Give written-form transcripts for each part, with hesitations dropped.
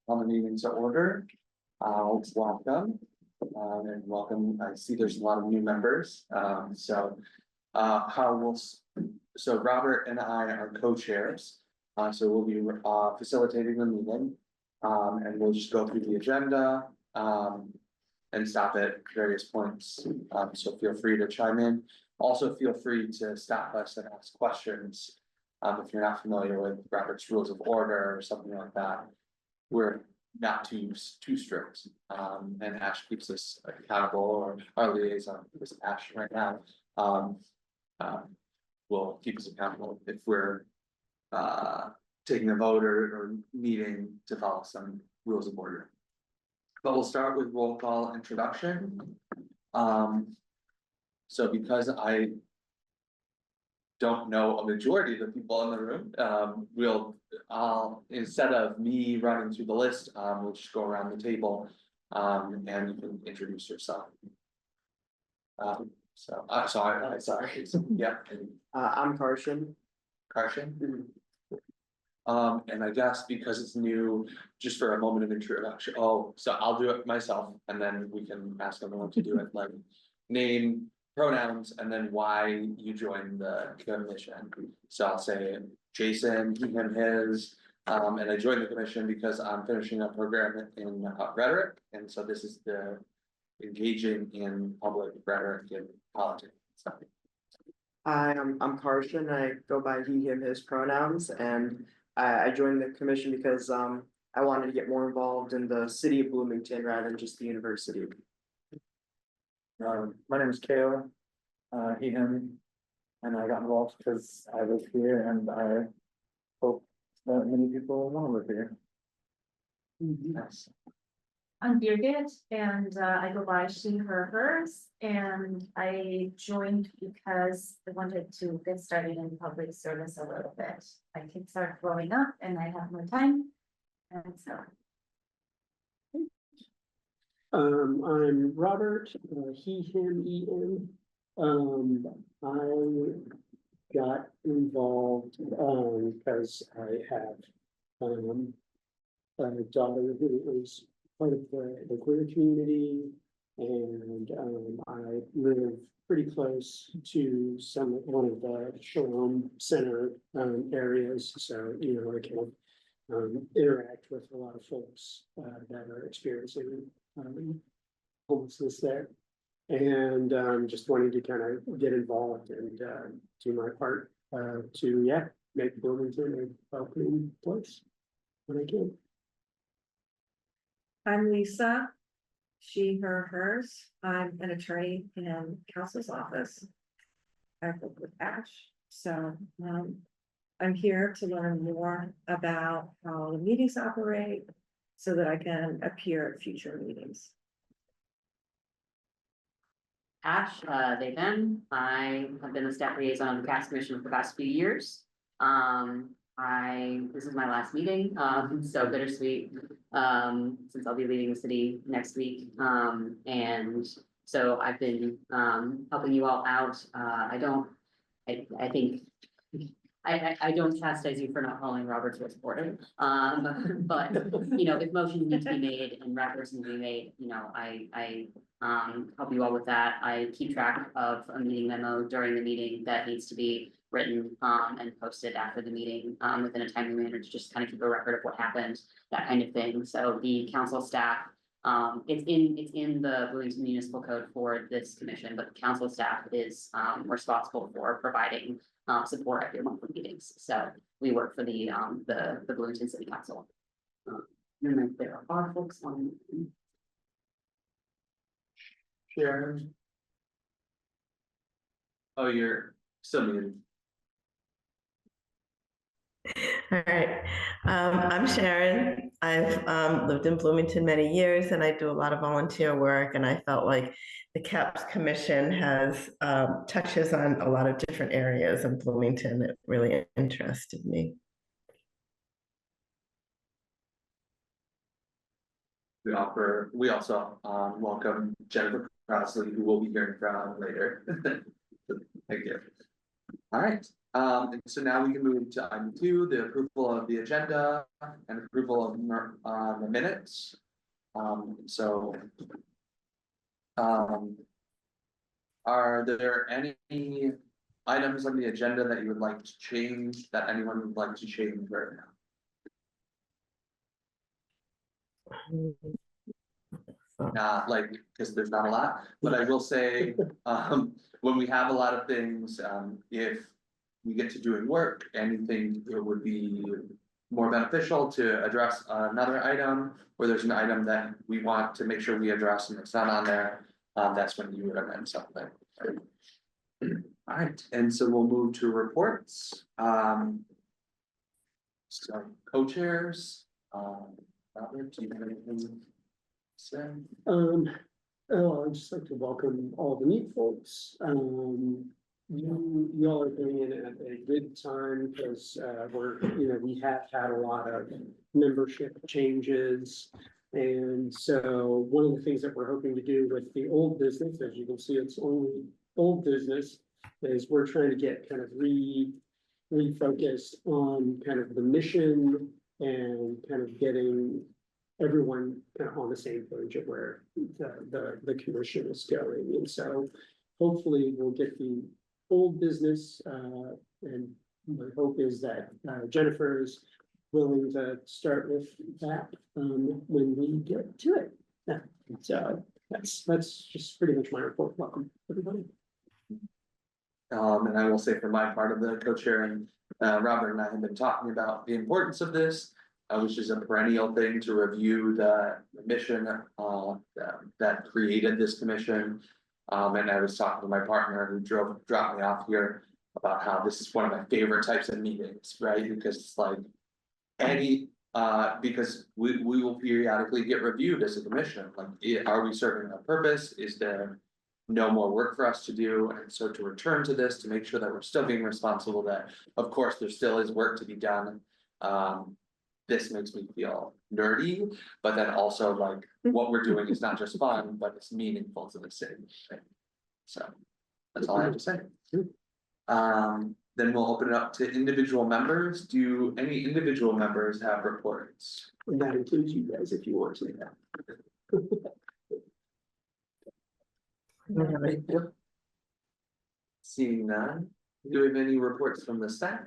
On the meeting to order, welcome, and welcome. I see there's a lot of new members, so Robert and I are co-chairs, so we'll be facilitating the meeting, and we'll just go through the agenda, and stop at various points. So feel free to chime in. Also, feel free to stop us and ask questions if you're not familiar with Robert's Rules of Order or something like that. We're not too strict, and Ash keeps us accountable, or our liaison, is Ash right now, will keep us accountable if we're taking a vote or meeting to follow some rules of order. But we'll start with roll call introduction. So because I don't know a majority of the people in the room, instead of me running through the list, we'll just go around the table, and you can introduce yourself. Sorry, yeah. I'm Karshan. Karshan. And I guess because it's new, just for a moment of introduction, so I'll do it myself, and then we can ask everyone to do it, like name, pronouns, and then why you joined the commission. So I'll say Jason, he, him, his, and I joined the commission because I'm finishing a program in rhetoric, and so this is the engaging in public rhetoric and politics. I'm Karshan. I go by he, him, his pronouns, and I joined the commission because I wanted to get more involved in the city of Bloomington rather than just the university. My name is Kale, he, him, and I got involved because I live here and I hope that many people want to live here. Yes. I'm Birgit, and I go by she, her, hers, and I joined because I wanted to get started in public service a little bit. My kids are growing up and I have more time, and so. I'm Robert, he, him, en. I got involved because I have a daughter who is part of the queer community, and I live pretty close to one of the Shalom Center areas, so I can interact with a lot of folks that are experiencing homelessness there, and just wanting to kind of get involved and do my part to make Bloomington a welcoming place when I can. I'm Lisa, she, her, hers. I'm an attorney in council's office. I work with Ash, so I'm here to learn more about how the meetings operate so that I can appear at future meetings. Ash, they, them. I have been the staff liaison on the Cast Commission for the past few years. This is my last meeting, so bittersweet, since I'll be leaving the city next week. And so I've been helping you all out. I think I don't chastise you for not following Robert's Rules of Order. But if motions need to be made and records need to be made, I help you all with that. I keep track of a meeting memo during the meeting that needs to be written and posted after the meeting within a timely manner to just kind of keep a record of what happened, that kind of thing. So the council staff, it's in the Bloomington Municipal Code for this commission, but the council staff is responsible for providing support at your monthly meetings. So we work for the Bloomington City Council. And there are folks on. Sharon. Oh, you're still muted. All right, I'm Sharon. I've lived in Bloomington many years, and I do a lot of volunteer work, and I felt like the CAPS Commission has touches on a lot of different areas in Bloomington. It really interested me. We also welcome Jennifer Crossley, who will be hearing from later. Thank you. All right, And so now we can move to item 2, the approval of the agenda and approval of the minutes. So. Are there any items on the agenda that you would like to change, that anyone would like to change right now? Like, because there's not a lot, but I will say, when we have a lot of things, if we get to doing work, anything it would be more beneficial to address another item, or there's an item that we want to make sure we address and it's not on there, that's when you would amend something. Alright, and so we'll move to reports, so co-chairs, Robert, do you have anything to say? Oh, I'd just like to welcome all the new folks. You all are doing it at a good time because we have had a lot of membership changes. And so one of the things that we're hoping to do with the old business, as you can see, it's only old business, is we're trying to get kind of refocused on kind of the mission and kind of getting everyone kind of on the same page of where the commission is going. And so hopefully we'll get the old business, and my hope is that Jennifer is willing to start with that when we get to it. Yeah. So that's just pretty much my report. Welcome, everybody. And I will say for my part of the co-chairing, Robert and I have been talking about the importance of this, which is a perennial thing to review the mission that created this commission. And I was talking to my partner who dropped me off here about how this is one of my favorite types of meetings, right? Because it's like because we will periodically get reviewed as a commission, like, are we serving a purpose? Is there no more work for us to do? And so to return to this, to make sure that we're still being responsible, that of course there still is work to be done. This makes me feel nerdy, but then also like what we're doing is not just fun, but it's meaningful to the city. So that's all I have to say. Then we'll open it up to individual members. Do any individual members have reports? And that includes you guys if you want to say that. Seeing none, do we have any reports from the staff?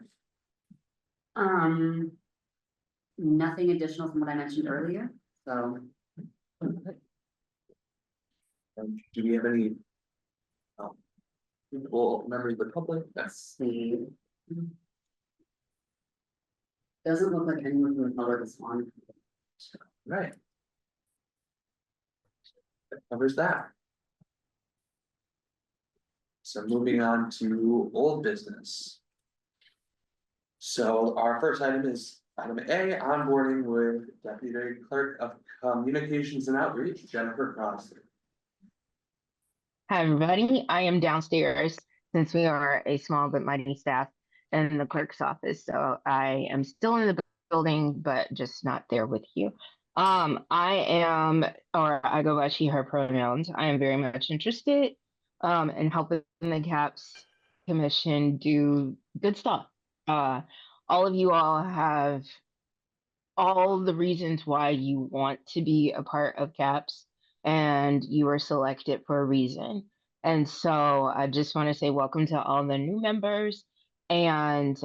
Nothing additional from what I mentioned earlier, so. Do we have any? People, members of the public, that's See. Doesn't look like anyone from the public is on. right. That covers that. So moving on to old business. So our first item is item A, onboarding with Deputy Clerk of Communications and Outreach, Jennifer Crossley. Hi, everybody. I am downstairs since we are a small but mighty staff in the clerk's office. So I am still in the building, but just not there with you. I go by she, her pronouns. I am very much interested in helping the CAPS Commission do good stuff. All of you all have all the reasons why you want to be a part of CAPS, and you were selected for a reason. And so I just want to say welcome to all the new members. And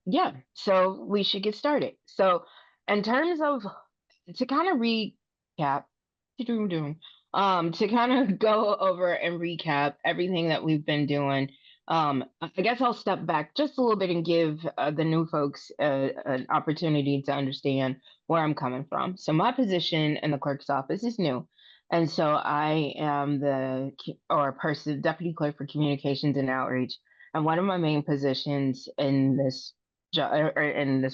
yeah, so we should get started. So in terms of, to kind of recap, to kind of go over and recap everything that we've been doing. I guess I'll step back just a little bit and give the new folks an opportunity to understand where I'm coming from. So my position in the clerk's office is new. And so I am deputy clerk for communications and outreach. And one of my main positions in this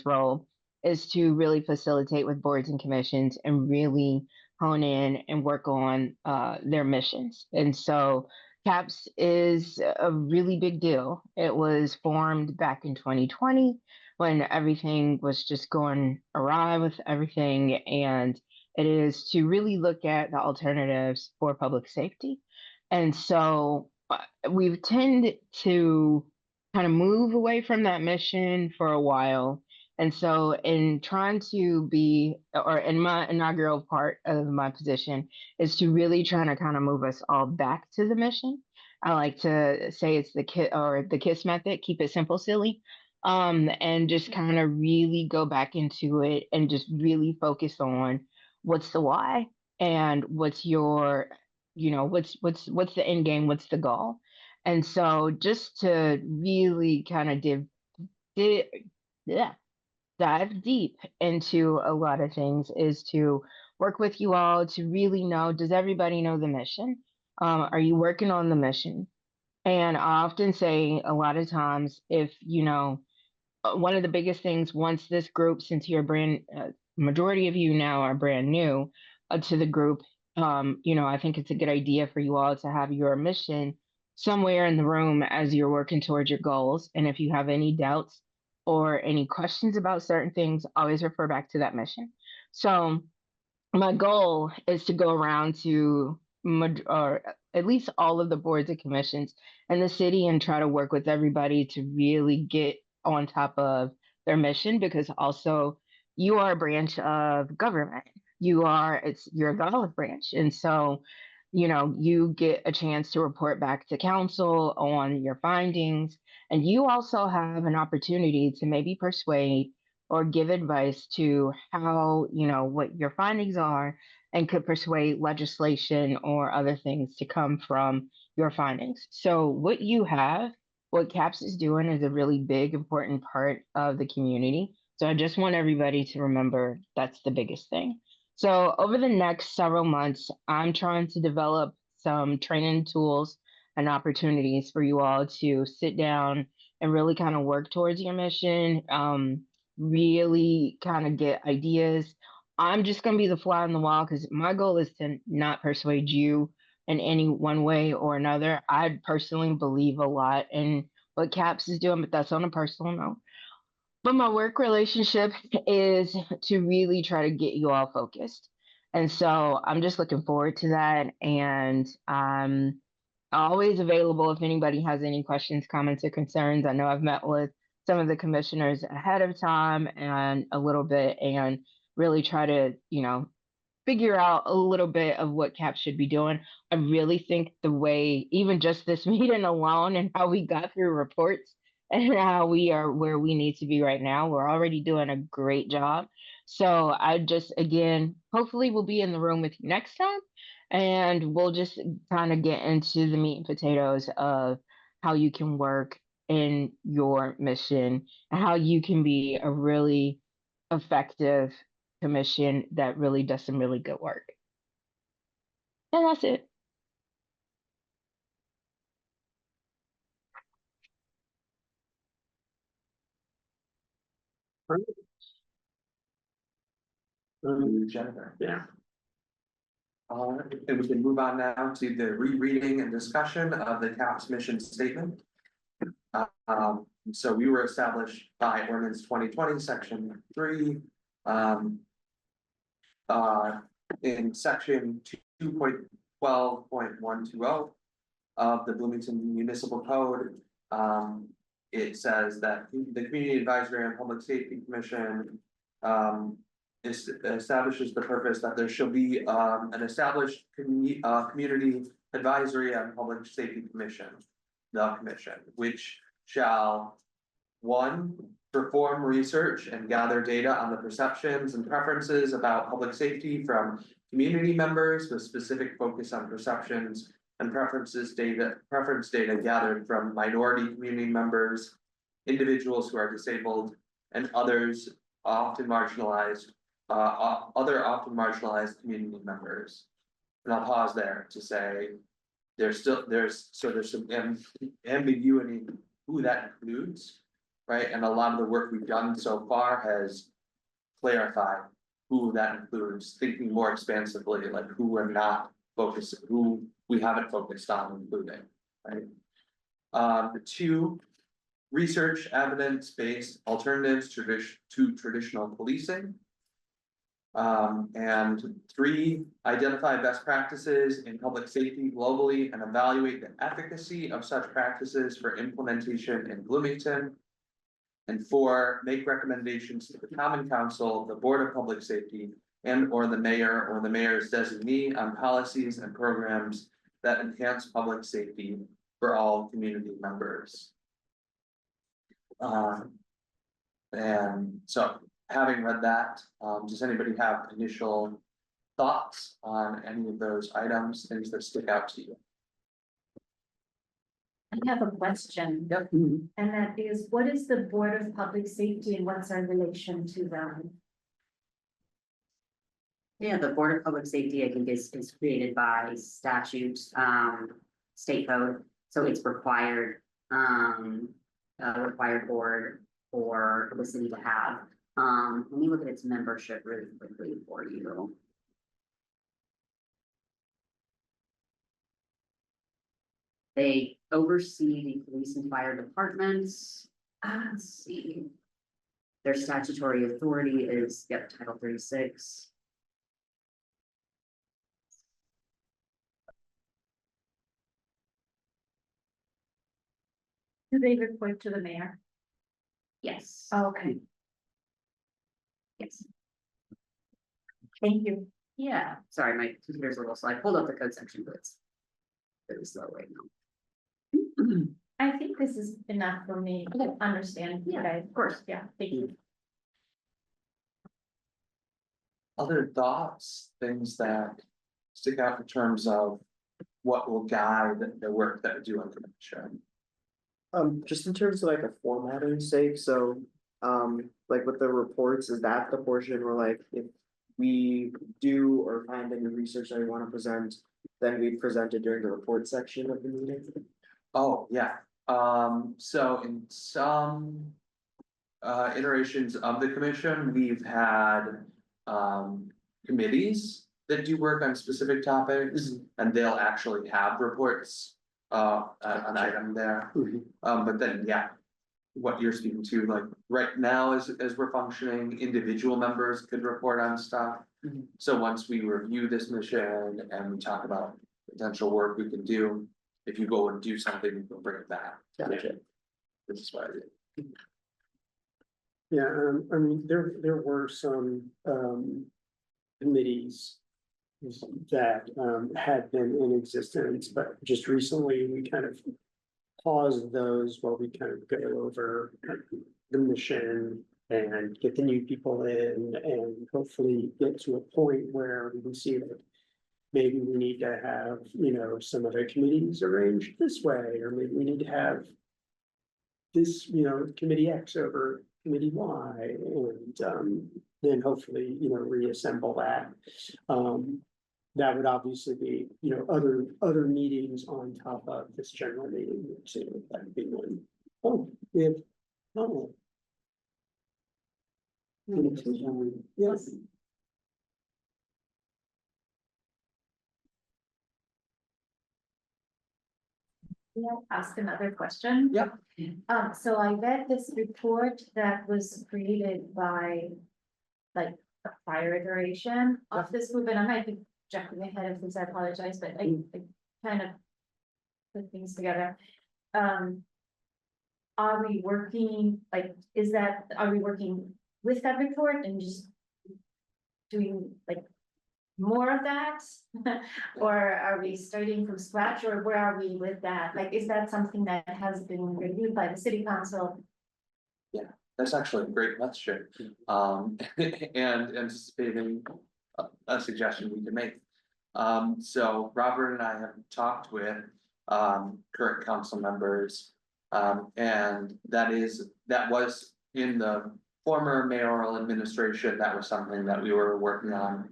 role is to really facilitate with boards and commissions and really hone in and work on their missions. And so CAPS is a really big deal. It was formed back in 2020 when everything was just going awry with everything. And it is to really look at the alternatives for public safety. And so we've tended to kind of move away from that mission for a while. And so, in trying to be, or in my inaugural part of my position, is to really trying to kind of move us all back to the mission. I like to say it's the kit or the KISS method, keep it simple, silly. And just kind of really go back into it and just really focus on what's the why and what's your, what's the end game, what's the goal. And so just to really kind of di- yeah, dive deep into a lot of things is to work with you all to really know, does everybody know the mission? Are you working on the mission? And I often say a lot of times, if one of the biggest things once this group, since you're majority of you now are brand new to the group, I think it's a good idea for you all to have your mission somewhere in the room as you're working towards your goals. And if you have any doubts or any questions about certain things, always refer back to that mission. So my goal is to go around to or at least all of the boards and commissions in the city and try to work with everybody to really get on top of their mission, because also you are a branch of government. You're the olive branch. And so, you get a chance to report back to council on your findings. And you also have an opportunity to maybe persuade or give advice to how, what your findings are, and could persuade legislation or other things to come from your findings. So what CAPS is doing is a really big, important part of the community. So I just want everybody to remember that's the biggest thing. So over the next several months, I'm trying to develop some training tools and opportunities for you all to sit down and really kind of work towards your mission. Really kind of get ideas. I'm just going to be the fly on the wall because my goal is to not persuade you in any one way or another. I personally believe a lot in what CAPS is doing, but that's on a personal note. But my work relationship is to really try to get you all focused. And so I'm just looking forward to that. And I'm always available if anybody has any questions, comments, or concerns. I know I've met with some of the commissioners ahead of time and a little bit and really try to, figure out a little bit of what CAP should be doing. I really think the way, even just this meeting alone and how we got through reports and how we are where we need to be right now, we're already doing a great job. So I just, again, hopefully we'll be in the room with you next time and we'll just kind of get into the meat and potatoes of how you can work in your mission and how you can be a really effective commission that really does some really good work. And that's it. Jennifer. Yeah. And we can move on now to the rereading and discussion of the CAPS mission statement. So we were established by ordinance 2020, section 3. In section 2.12.120 of the Bloomington Municipal Code. It says that the Community Advisory and Public Safety Commission establishes the purpose that there shall be an established community advisory and public safety commission, the commission, which shall, one, perform research and gather data on the perceptions and preferences about public safety from community members with specific focus on perceptions and preference data gathered from minority community members, individuals who are disabled, and others often marginalized, other often marginalized community members. And I'll pause there to say, there's some ambiguity in who that includes, right? And a lot of the work we've done so far has clarified who that includes, thinking more expansively, like who we're not focused, who we haven't focused on including, right? The two, research evidence-based alternatives to traditional policing. And 3, identify best practices in public safety globally and evaluate the efficacy of such practices for implementation in Bloomington. And 4, make recommendations to the Common Council, the Board of Public Safety, and or the mayor or the mayor's designee on policies and programs that enhance public safety for all community members. And so, having read that, does anybody have initial thoughts on any of those items, things that stick out to you? I have a question. Yep. And that is, what is the Board of Public Safety and what's our relation to them? Yeah, the Board of Public Safety, I think, is created by statute, state code, so it's required, required board for the city to have. Let me look at its membership really quickly for you. They oversee the police and fire departments. Let's see. Their statutory authority is, yep, Title 36. Do they report to the mayor? Yes. Okay, Yes. thank you. Yeah, sorry, my computer's a little slow. I pulled up the code section, but it's very slow right now. I think this is enough for me to understand. Yeah, what I- of course. Yeah, thank you. Other thoughts, things that stick out in terms of what will guide the work that we do on the commission? Just in terms of like a formatting sake, so, like with the reports, is that the portion where like, if we do or find any research that we wanna present, then we present it during the report section of the meeting? Oh, yeah, so in some. Iterations of the commission, we've had committees that do work on specific topics, and they'll actually have reports. An item there, but then, yeah. What you're speaking to, like, right now, as we're functioning, individual members could report on stuff. Mhm. So once we review this mission and we talk about potential work we can do, if you go and do something, you can bring it back. Gotcha. This is what I did. Yeah, I mean, there were some, committees that, had been in existence, but just recently we kind of paused those while we kind of go over the mission and get the new people in and hopefully get to a point where we can see that maybe we need to have, some other committees arranged this way, or maybe we need to have this, committee X over committee Y, and then hopefully, reassemble that. That would obviously be, other meetings on top of this general meeting, too, that would be one. Oh, we have, oh. Yes. May I ask another question? Yep. So I read this report that was created by, like, a prior iteration of this group, and I might be jumping ahead of this, I apologize, but I kind of put things together. Are we working, like, are we working with that report and just doing, like, more of that? Or are we starting from scratch, or where are we with that? Like, is that something that has been reviewed by the city council? That's actually a great question, and anticipating a suggestion we can make. So Robert and I have talked with current council members. And that was in the former mayoral administration, that was something that we were working on.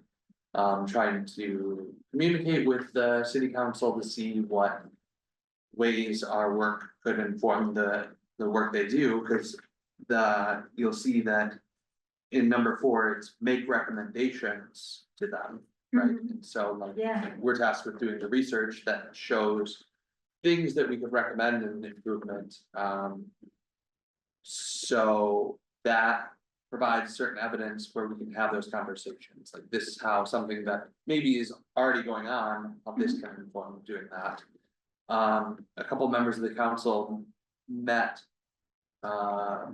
Trying to communicate with the city council to see what ways our work could inform the work they do, because you'll see that in number 4, it's make recommendations to them, right? And so, like, Yeah. we're tasked with doing the research that shows things that we could recommend in improvement. So that provide certain evidence where we can have those conversations, like this is how something that maybe is already going on, how this can inform doing that. A couple members of the council met. I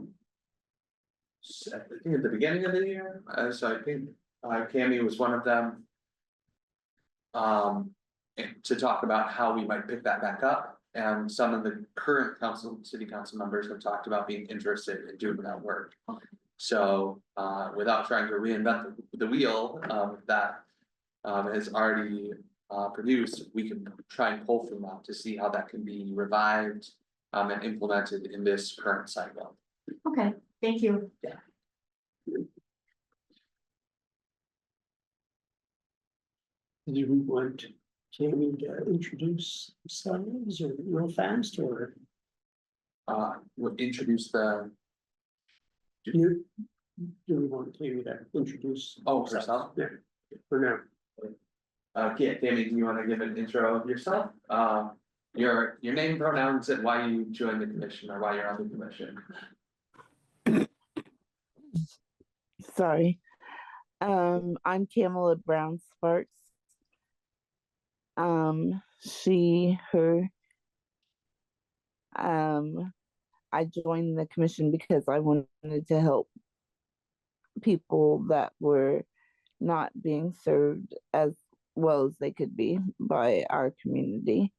think at the beginning of the year, so I think Cammy was one of them. And to talk about how we might pick that back up, and some of the current city council members have talked about being interested in doing that work. So, without trying to reinvent the wheel, that is already produced, we can try and pull from that to see how that can be revived and implemented in this current cycle. Okay, thank you. Do we want Tammy to introduce themselves or real fast, or We'll introduce the, do we want Tammy to introduce? herself. Yeah, for now. Tammy, do you wanna give an intro of yourself? Your name, pronouns, and why you joined the commission or why you're on the commission. Sorry. I'm Kamala Brown Sparks. She, her. I joined the commission because I wanted to help people that were not being served as well as they could be by our community,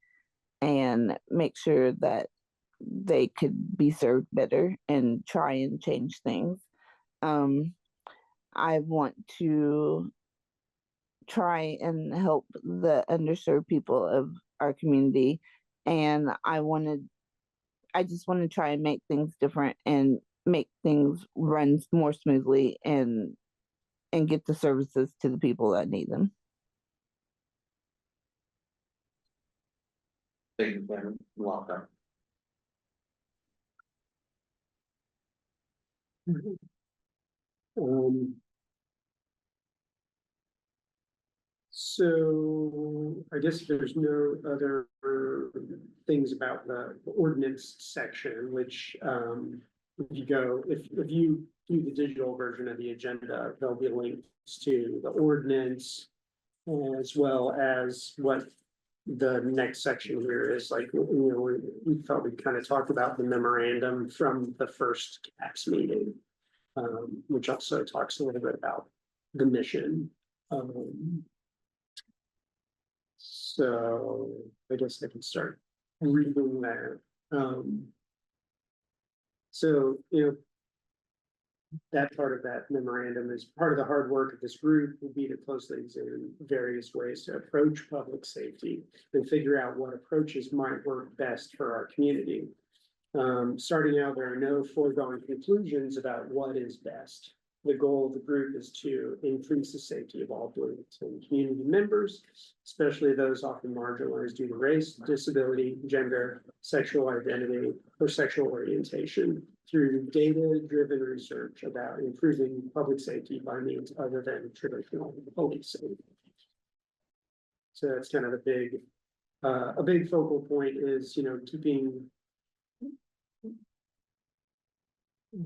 and make sure that they could be served better and try and change things. I want to try and help the underserved people of our community, and I just want to try and make things different and make things run more smoothly and get the services to the people that need them. Thank you, Tammy. You're welcome. So I guess there's no other things about the ordinance section, which, if you do the digital version of the agenda, there'll be links to the ordinance as well as what the next section here is, like, we thought we kind of talked about the memorandum from the first CAPS meeting, which also talks a little bit about the mission. So I guess I can start reading that. So, that part of that memorandum is part of the hard work of this group will be to closely examine various ways to approach public safety and figure out what approaches might work best for our community. Starting out, there are no foregone conclusions about what is best. The goal of the group is to increase the safety of all Bloomington community members, especially those often marginalized due to race, disability, gender, sexual identity, or sexual orientation, through data-driven research about improving public safety by means other than traditional policing. So that's kind of a big focal point is, keeping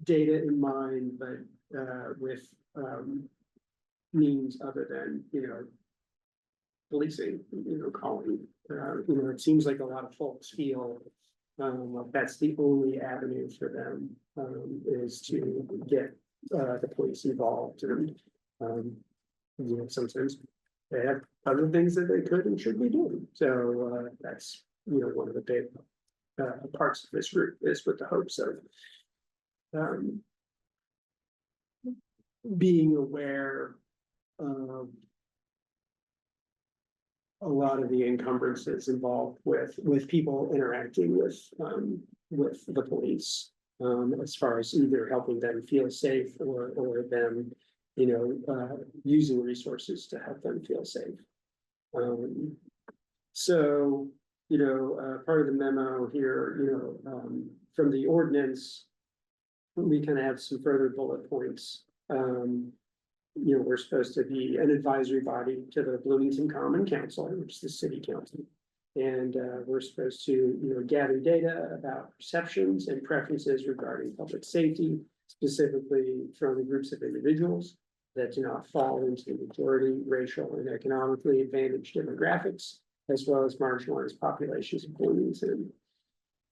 data in mind, but with means other than, policing, calling. It seems like a lot of folks feel like that's the only avenue for them, is to get the police involved. And sometimes they have other things that they could and should be doing. So that's, one of the big parts of this group, is with the hopes of being aware of a lot of the encumbrances involved with people interacting with the police, as far as either helping them feel safe or them, using resources to help them feel safe. So, part of the memo here, from the ordinance, we kind of have some further bullet points. We're supposed to be an advisory body to the Bloomington Common Council, which is the city council. And we're supposed to, gather data about perceptions and preferences regarding public safety, specifically from groups of individuals that do not fall into the majority racial and economically advantaged demographics, as well as marginalized populations of Bloomington.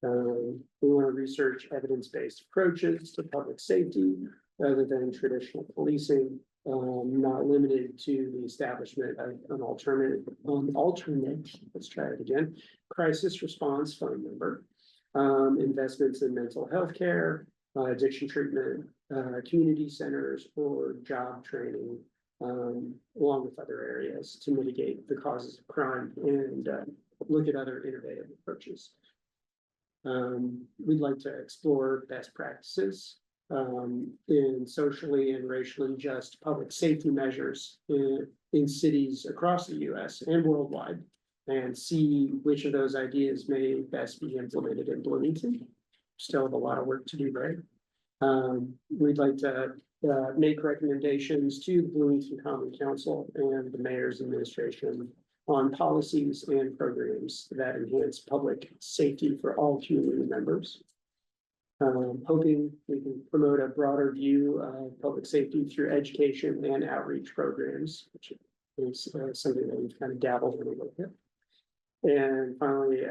We want to research evidence-based approaches to public safety rather than traditional policing, not limited to the establishment of an alternate, let's try it again, crisis response phone number, investments in mental health care, addiction treatment, community centers, or job training, along with other areas to mitigate the causes of crime and look at other innovative approaches. We'd like to explore best practices in socially and racially just public safety measures in cities across the US and worldwide, and see which of those ideas may best be implemented in Bloomington. Still have a lot of work to do there. We'd like to make recommendations to the Bloomington Common Council and the mayor's administration on policies and programs that enhance public safety for all community members. Hoping we can promote a broader view of public safety through education and outreach programs, which is something that we've kind of dabbled in a little bit. And finally,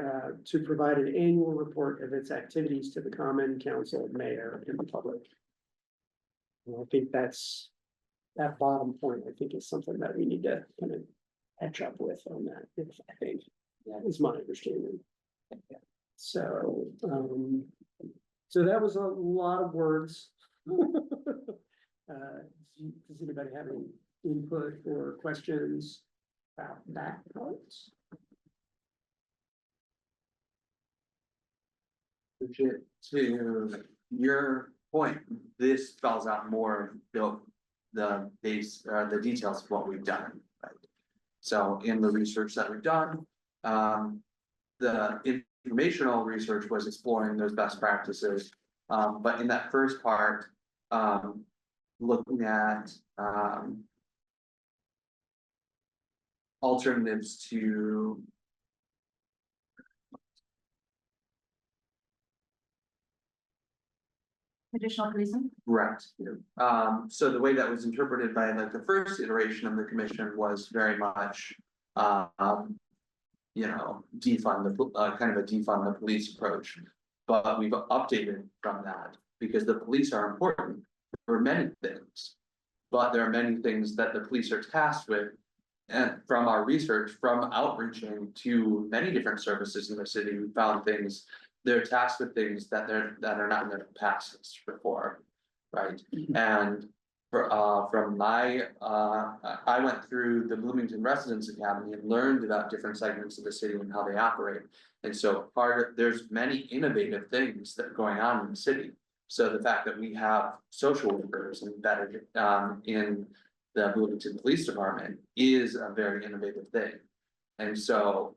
to provide an annual report of its activities to the Common Council, mayor, and the public. And I think that's that bottom point, I think, is something that we need to kind of catch up with on that. I think that is my understanding. So, so that was a lot of words. Does anybody have any input or questions about that part? To your point, this spells out more the base, the details of what we've done, right? So in the research that we've done, the informational research was exploring those best practices. But in that first part, looking at alternatives to Additional reason? right. So the way that was interpreted by like the first iteration of the commission was very much, you know, defund the kind of a defund the police approach. But we've updated from that because the police are important for many things, but there are many things that the police are tasked with. And from our research, from outreaching to many different services in the city, we found things. They're tasked with things that are not in their capacities before, right? And from my I went through the Bloomington Residence Academy and learned about different segments of the city and how they operate. And so there's many innovative things that are going on in the city. So the fact that we have social workers embedded in the Bloomington Police Department is a very innovative thing. And so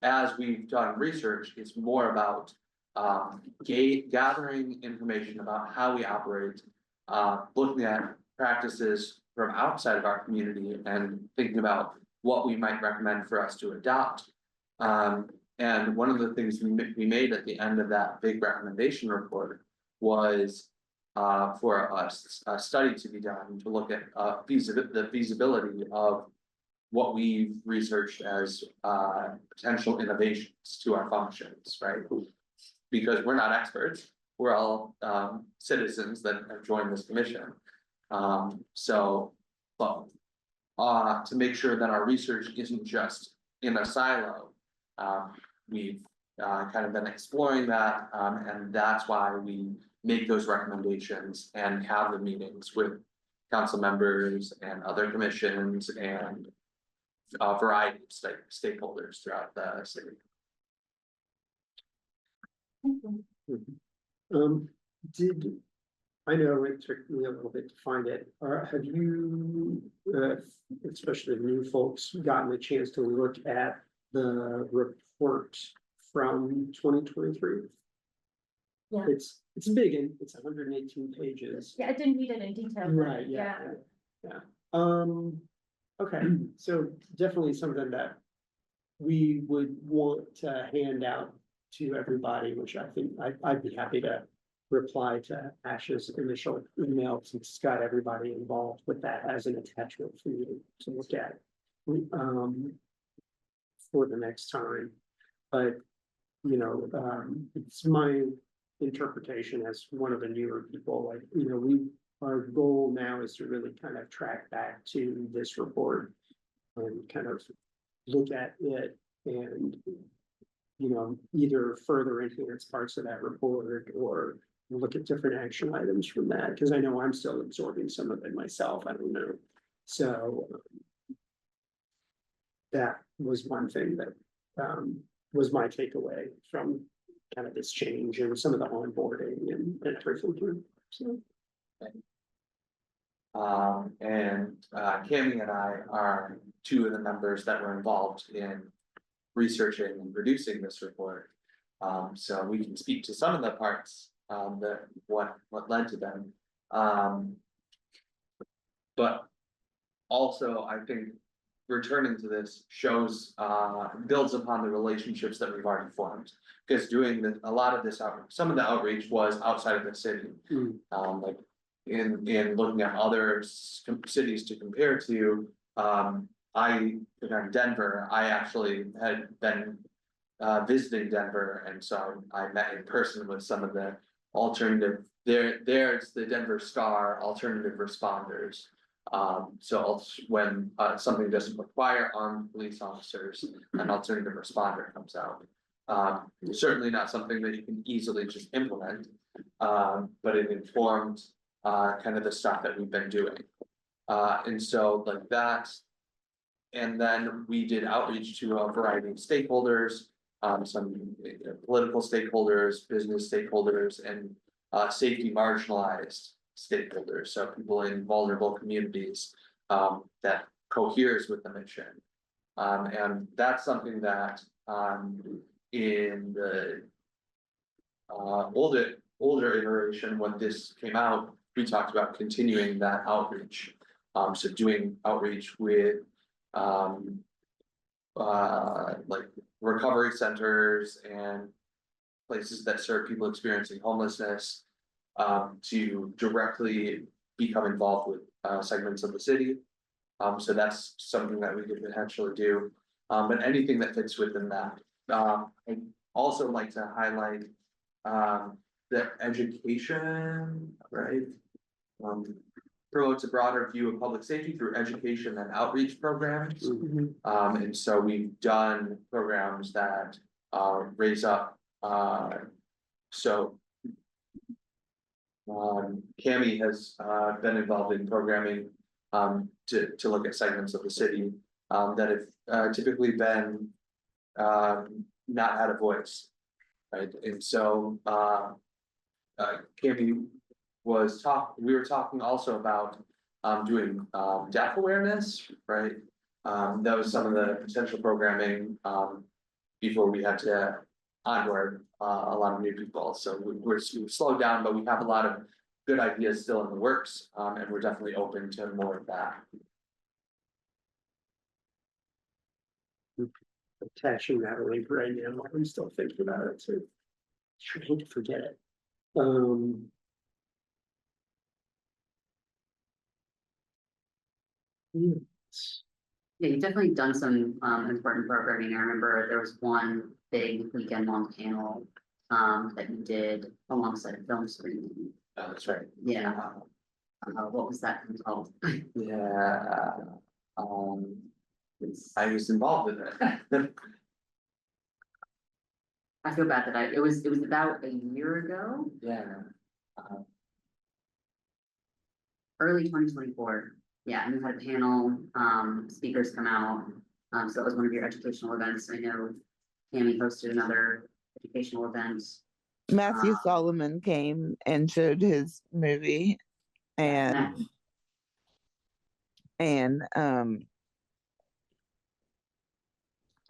as we've done research, it's more about gathering information about how we operate, looking at practices from outside of our community and thinking about what we might recommend for us to adopt. And one of the things we made at the end of that big recommendation report was for a study to be done to look at the feasibility of what we've researched as potential innovations to our functions, right? Because we're not experts, we're all citizens that have joined this commission. So, but to make sure that our research isn't just in a silo, we've kind of been exploring that, and that's why we make those recommendations and have the meetings with council members and other commissions and a variety of stakeholders throughout the city. I know it took me a little bit to find it, or have you, especially new folks, gotten a chance to look at the report from 2023? Yeah. It's big and it's 118 pages. Yeah, I didn't read it in detail. But Right, yeah. Okay, so definitely something that we would want to hand out to everybody, which I think I'd be happy to reply to Ash's initial email, since it's got everybody involved with that as an attachment for you to look at. For the next time, but, it's my interpretation as one of the newer people, like, our goal now is to really kind of track back to this report and kind of look at it and, either further enhance parts of that report or look at different action items from that, because I know I'm still absorbing some of it myself, I don't know. So that was one thing that was my takeaway from kind of this change and some of the onboarding and everything. So. Cami and I are two of the members that were involved in researching and producing this report. So we can speak to some of the parts, that what led to them. But also, I think returning to this shows, builds upon the relationships that we've already formed. Because doing a lot of this outreach, some of the outreach was outside of the city. Like in looking at other cities to compare to, in Denver, I actually had been visiting Denver, and so I met in person with some of the alternative, there's the Denver Star alternative responders. So when something doesn't require armed police officers, an alternative responder comes out. Certainly not something that you can easily just implement, but it informed kind of the stuff that we've been doing. And so like that, and then we did outreach to a variety of stakeholders, some political stakeholders, business stakeholders, and safety marginalized stakeholders, so people in vulnerable communities that coheres with the mission. And that's something that in the older iteration, when this came out, we talked about continuing that outreach. So doing outreach with like recovery centers and places that serve people experiencing homelessness, to directly become involved with segments of the city. So that's something that we could potentially do, but anything that fits within that. I'd also like to highlight the education, right? Promotes a broader view of public safety through education and outreach programs. And so we've done programs that raise up, so Cami has been involved in programming to look at segments of the city that have typically been not had a voice, right? And so Cami we were talking also about doing deaf awareness, right? That was some of the potential programming before we had to onboard a lot of new people. So we've slowed down, but we have a lot of good ideas still in the works, and we're definitely open to more of that. Attaching that link right now, I'm still thinking about it too. Trying to forget it. Yes. Yeah, you've definitely done some important programming. I remember there was one big weekend long panel that you did alongside a film screening. Oh, that's right. Yeah. What was that called? Yeah. I was involved in it. I feel bad that it was about a year ago, Yeah. early 2024. Yeah, and you had a panel, speakers come out. So it was one of your educational events. I know Tammy hosted another educational event. Matthew Solomon came and showed his movie, and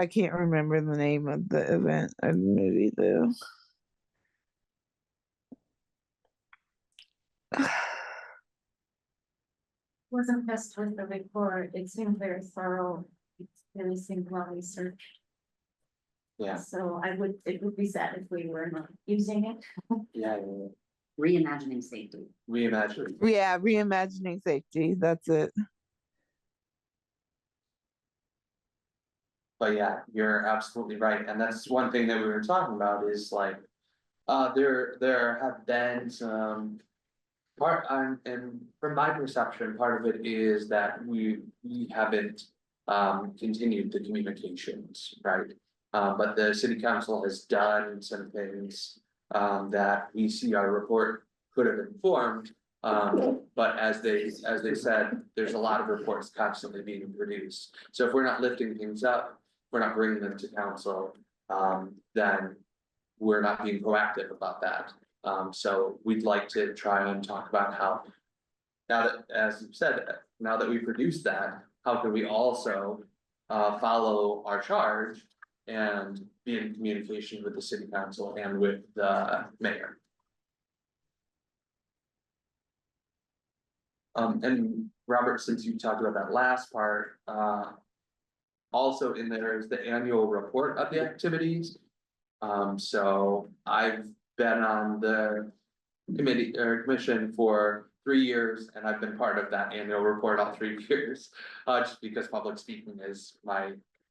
I can't remember the name of the event or the movie though. Was impressed with the report. It seemed very thorough. It really seemed well researched. Yeah. So it would be sad if we were not using it. Yeah. Reimagining safety. Reimagine. Yeah, reimagining safety. That's it. But yeah, you're absolutely right, and that's one thing that we were talking about is like, there have been some. And from my perception, part of it is that we haven't, continued the communications, right? But the city council has done some things, that we see our report could have informed. But as they said, there's a lot of reports constantly being produced. So if we're not lifting things up, we're not bringing them to council, then we're not being proactive about that. So we'd like to try and talk about how. Now that, as you said, now that we produced that, how can we also follow our charge and be in communication with the city council and with the mayor? And Robert, since you talked about that last part, also in there is the annual report of the activities. So I've been on the committee or commission for 3 years, and I've been part of that annual report all 3 years. Just because public speaking is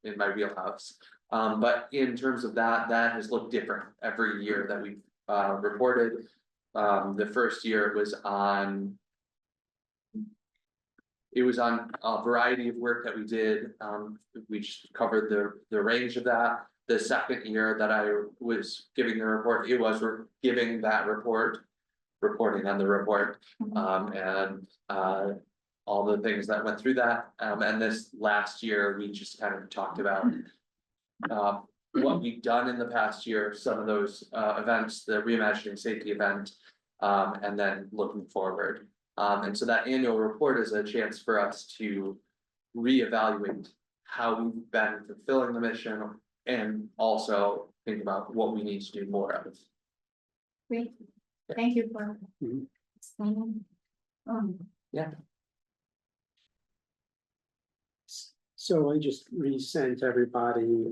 in my wheelhouse. But in terms of that has looked different every year that we've reported. The first year it was on a variety of work that we did, we just covered the range of that. The second year that I was giving the report, it was giving that report, reporting on the report, and all the things that went through that. And this last year, we just kind of talked about what we've done in the past year, some of those events, the reimagining safety event, and then looking forward. And so that annual report is a chance for us to reevaluate how we've been fulfilling the mission and also think about what we need to do more of. Great, thank you for Mhm. explaining. Yeah. So I just resent everybody,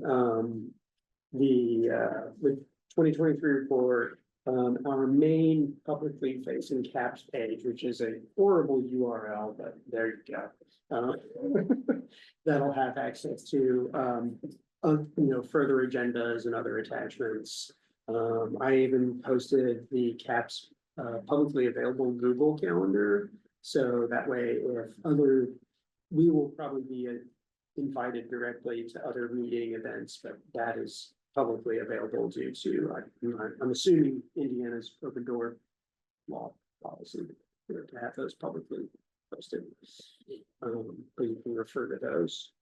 the 2023 report. Our main publicly facing CAPS page, which is a horrible URL, but there you go. That'll have access to, further agendas and other attachments. I even posted the CAPS publicly available Google Calendar. So that way, we will probably be invited directly to other meeting events, but that is publicly available due to, I'm assuming Indiana's open door law policy to have those publicly posted. But you can refer to those.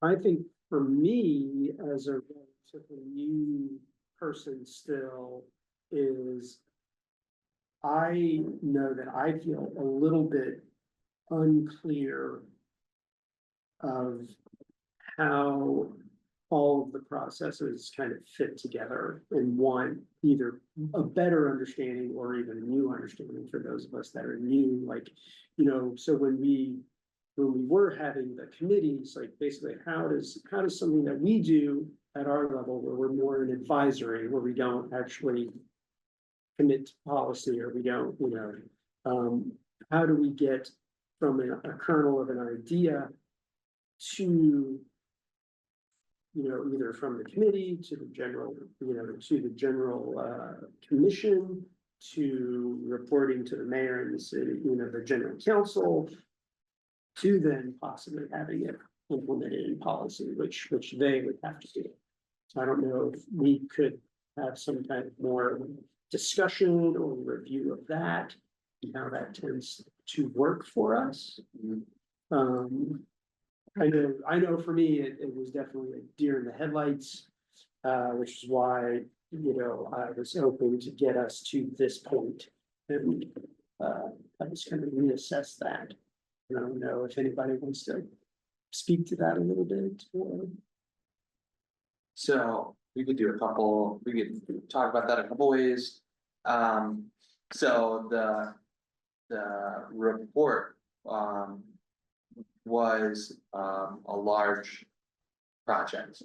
I think for me, as a relatively new person still, is I know that I feel a little bit unclear of how all of the processes kind of fit together in one, either a better understanding or even a new understanding for those of us that are new, like, so when we were having the committees, like basically how does something that we do at our level, where we're more an advisory, where we don't actually commit to policy, or we don't, how do we get from a kernel of an idea to, either from the committee to the general, commission, to reporting to the mayor and the city, the general council, to then possibly having it implemented in policy, which they would have to do. So I don't know if we could have some kind of more discussion or review of that, and how that tends to work for us. I know for me, it was definitely a deer in the headlights, which is why, I was hoping to get us to this point. And I was kind of reassess that. I don't know if anybody wants to speak to that a little bit, or. So we could talk about that a couple ways. So the report, was, a large project.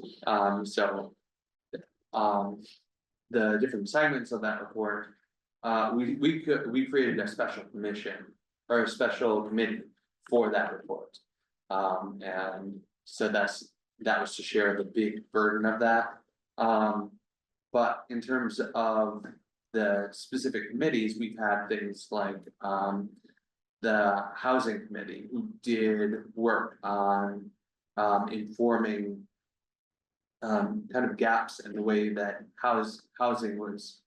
the different segments of that report, we created a special commission or a special committee for that report. And so that was to share the big burden of that. But in terms of the specific committees, we've had things like, the housing committee who did work on, informing kind of gaps in the way that housing was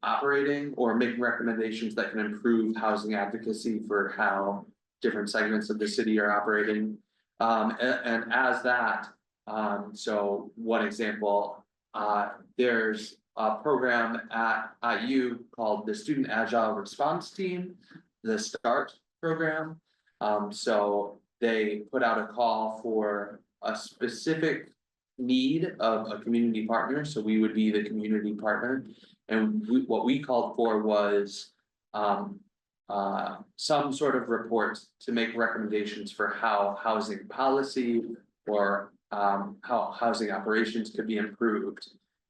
operating or making recommendations that can improve housing advocacy for how different segments of the city are operating. And as that, so one example, there's a program at IU called the Student Agile Response Team, the START program. So they put out a call for a specific need of a community partner, so we would be the community partner. And what we called for was some sort of report to make recommendations for how housing policy or how housing operations could be improved.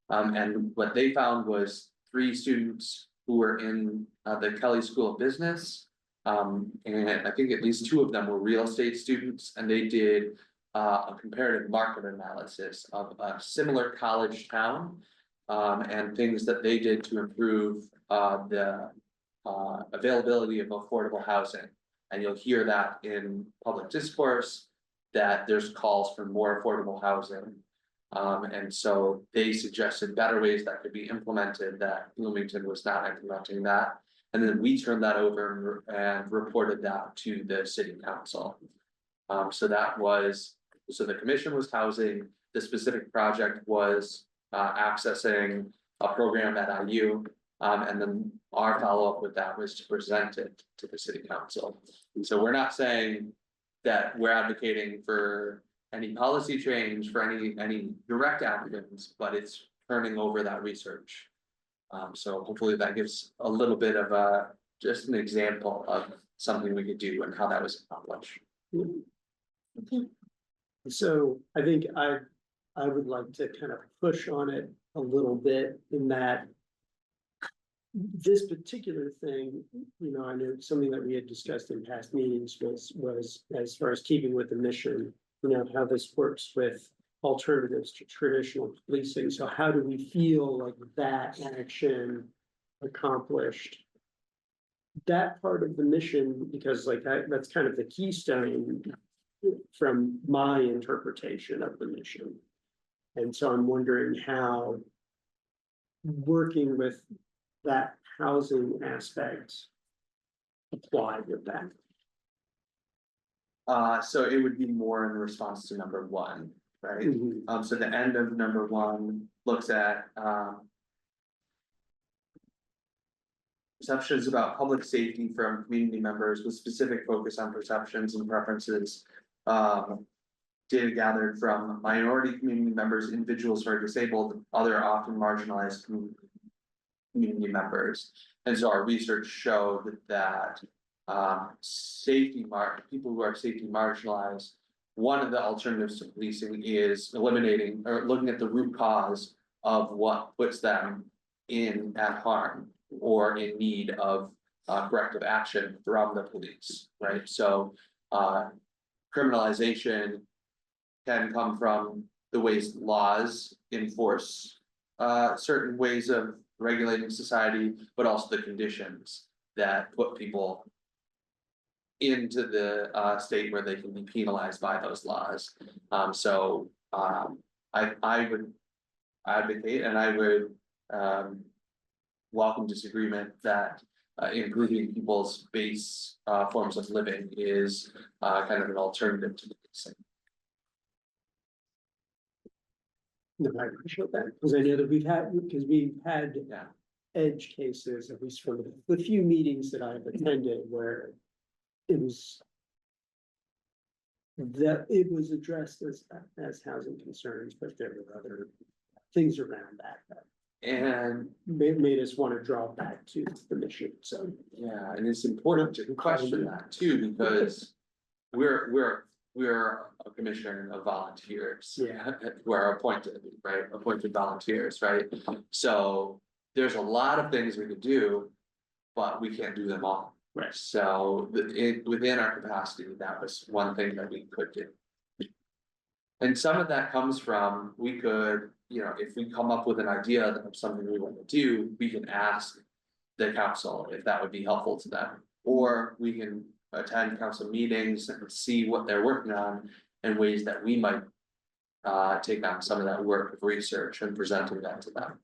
And what they found was 3 students who were in the Kelly School of Business. And I think at least 2 of them were real estate students, and they did a comparative market analysis of a similar college town. And things that they did to improve the availability of affordable housing. And you'll hear that in public discourse, that there's calls for more affordable housing. And so they suggested better ways that could be implemented, that Bloomington was not implementing that. And then we turned that over and reported that to the city council. So the commission was housing, the specific project was accessing a program at IU. And then our follow-up with that was to present it to the city council. And so we're not saying that we're advocating for any policy change, for any direct actions, but it's turning over that research. So hopefully that gives a little bit of just an example of something we could do and how that was accomplished. So I think I would like to kind of push on it a little bit in that this particular thing, I know something that we had discussed in past meetings was as far as keeping with the mission, how this works with alternatives to traditional policing. So how do we feel like that action accomplished that part of the mission? Because that's kind of the keystone from my interpretation of the mission. And so I'm wondering how working with that housing aspect applied with that. So it would be more in response to number 1, right? So the end of number 1 looks at perceptions about public safety from community members with specific focus on perceptions and preferences. Data gathered from minority community members, individuals who are disabled, other often marginalized community members. And so our research showed that people who are safety marginalized, one of the alternatives to policing is eliminating or looking at the root cause of what puts them at harm or in need of corrective action from the police, right? So criminalization can come from the ways laws enforce certain ways of regulating society, but also the conditions that put people into the state where they can be penalized by those laws. So I would advocate, and I would welcome disagreement that improving people's base forms of living is kind of an alternative to the policing. No, I appreciate that, because I know that we've had edge cases, at least from the few meetings that I've attended, where it was addressed as housing concerns, but there were other things around that And made us want to draw back to the mission. So yeah, and it's important to question that too, because we're we're a commission of volunteers. Yeah. Who are appointed, right, appointed volunteers, right? So there's a lot of things we could do, but we can't do them all. Right. So within our capacity, that was one thing that we could do. And some of that comes from, we could, you know, if we come up with an idea of something we want to do, we can ask the council if that would be helpful to them. Or we can attend council meetings and see what they're working on and ways that we might take on some of that work of research and presenting that to them.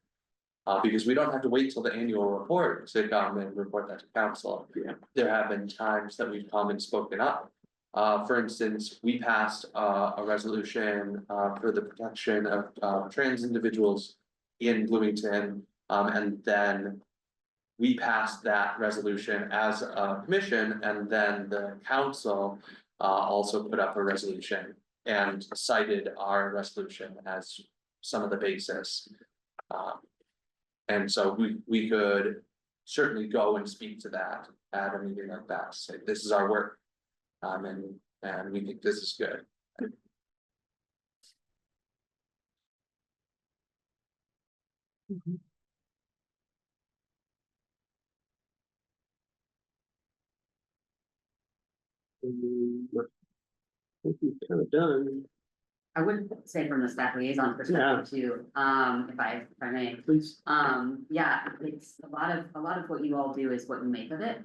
Because we don't have to wait till the annual report to come and report that to council. Yeah. There have been times that we've come and spoken up. For instance, we passed a resolution for the protection of trans individuals in Bloomington. And then we passed that resolution as a commission, and then the council also put up a resolution and cited our resolution as some of the basis. And so we could certainly go and speak to that at a meeting like that, say, this is our work. And we think this is good. I think we've kind of done, I would say from the staff liaison perspective too, if I may. please. Yeah, it's a lot of what you all do is what you make of it.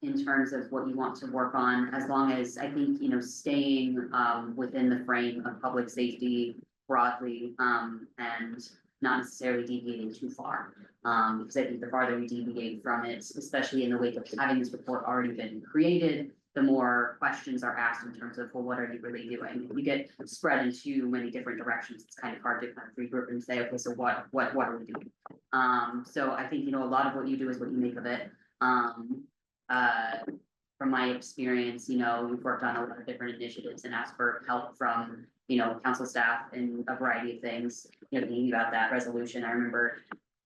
In terms of what you want to work on, as long as I think, you know, staying within the frame of public safety broadly, and not necessarily deviating too far. Because I think the farther we deviate from it, especially in the wake of having this report already been created, the more questions are asked in terms of, well, what are you really doing? If you get spread in too many different directions, it's kind of hard to kind of regroup and say, okay, so what are we doing? So I think, you know, a lot of what you do is what you make of it. From my experience, you know, we've worked on a lot of different initiatives and asked for help from, you know, council staff and a variety of things. You know, thinking about that resolution, I remember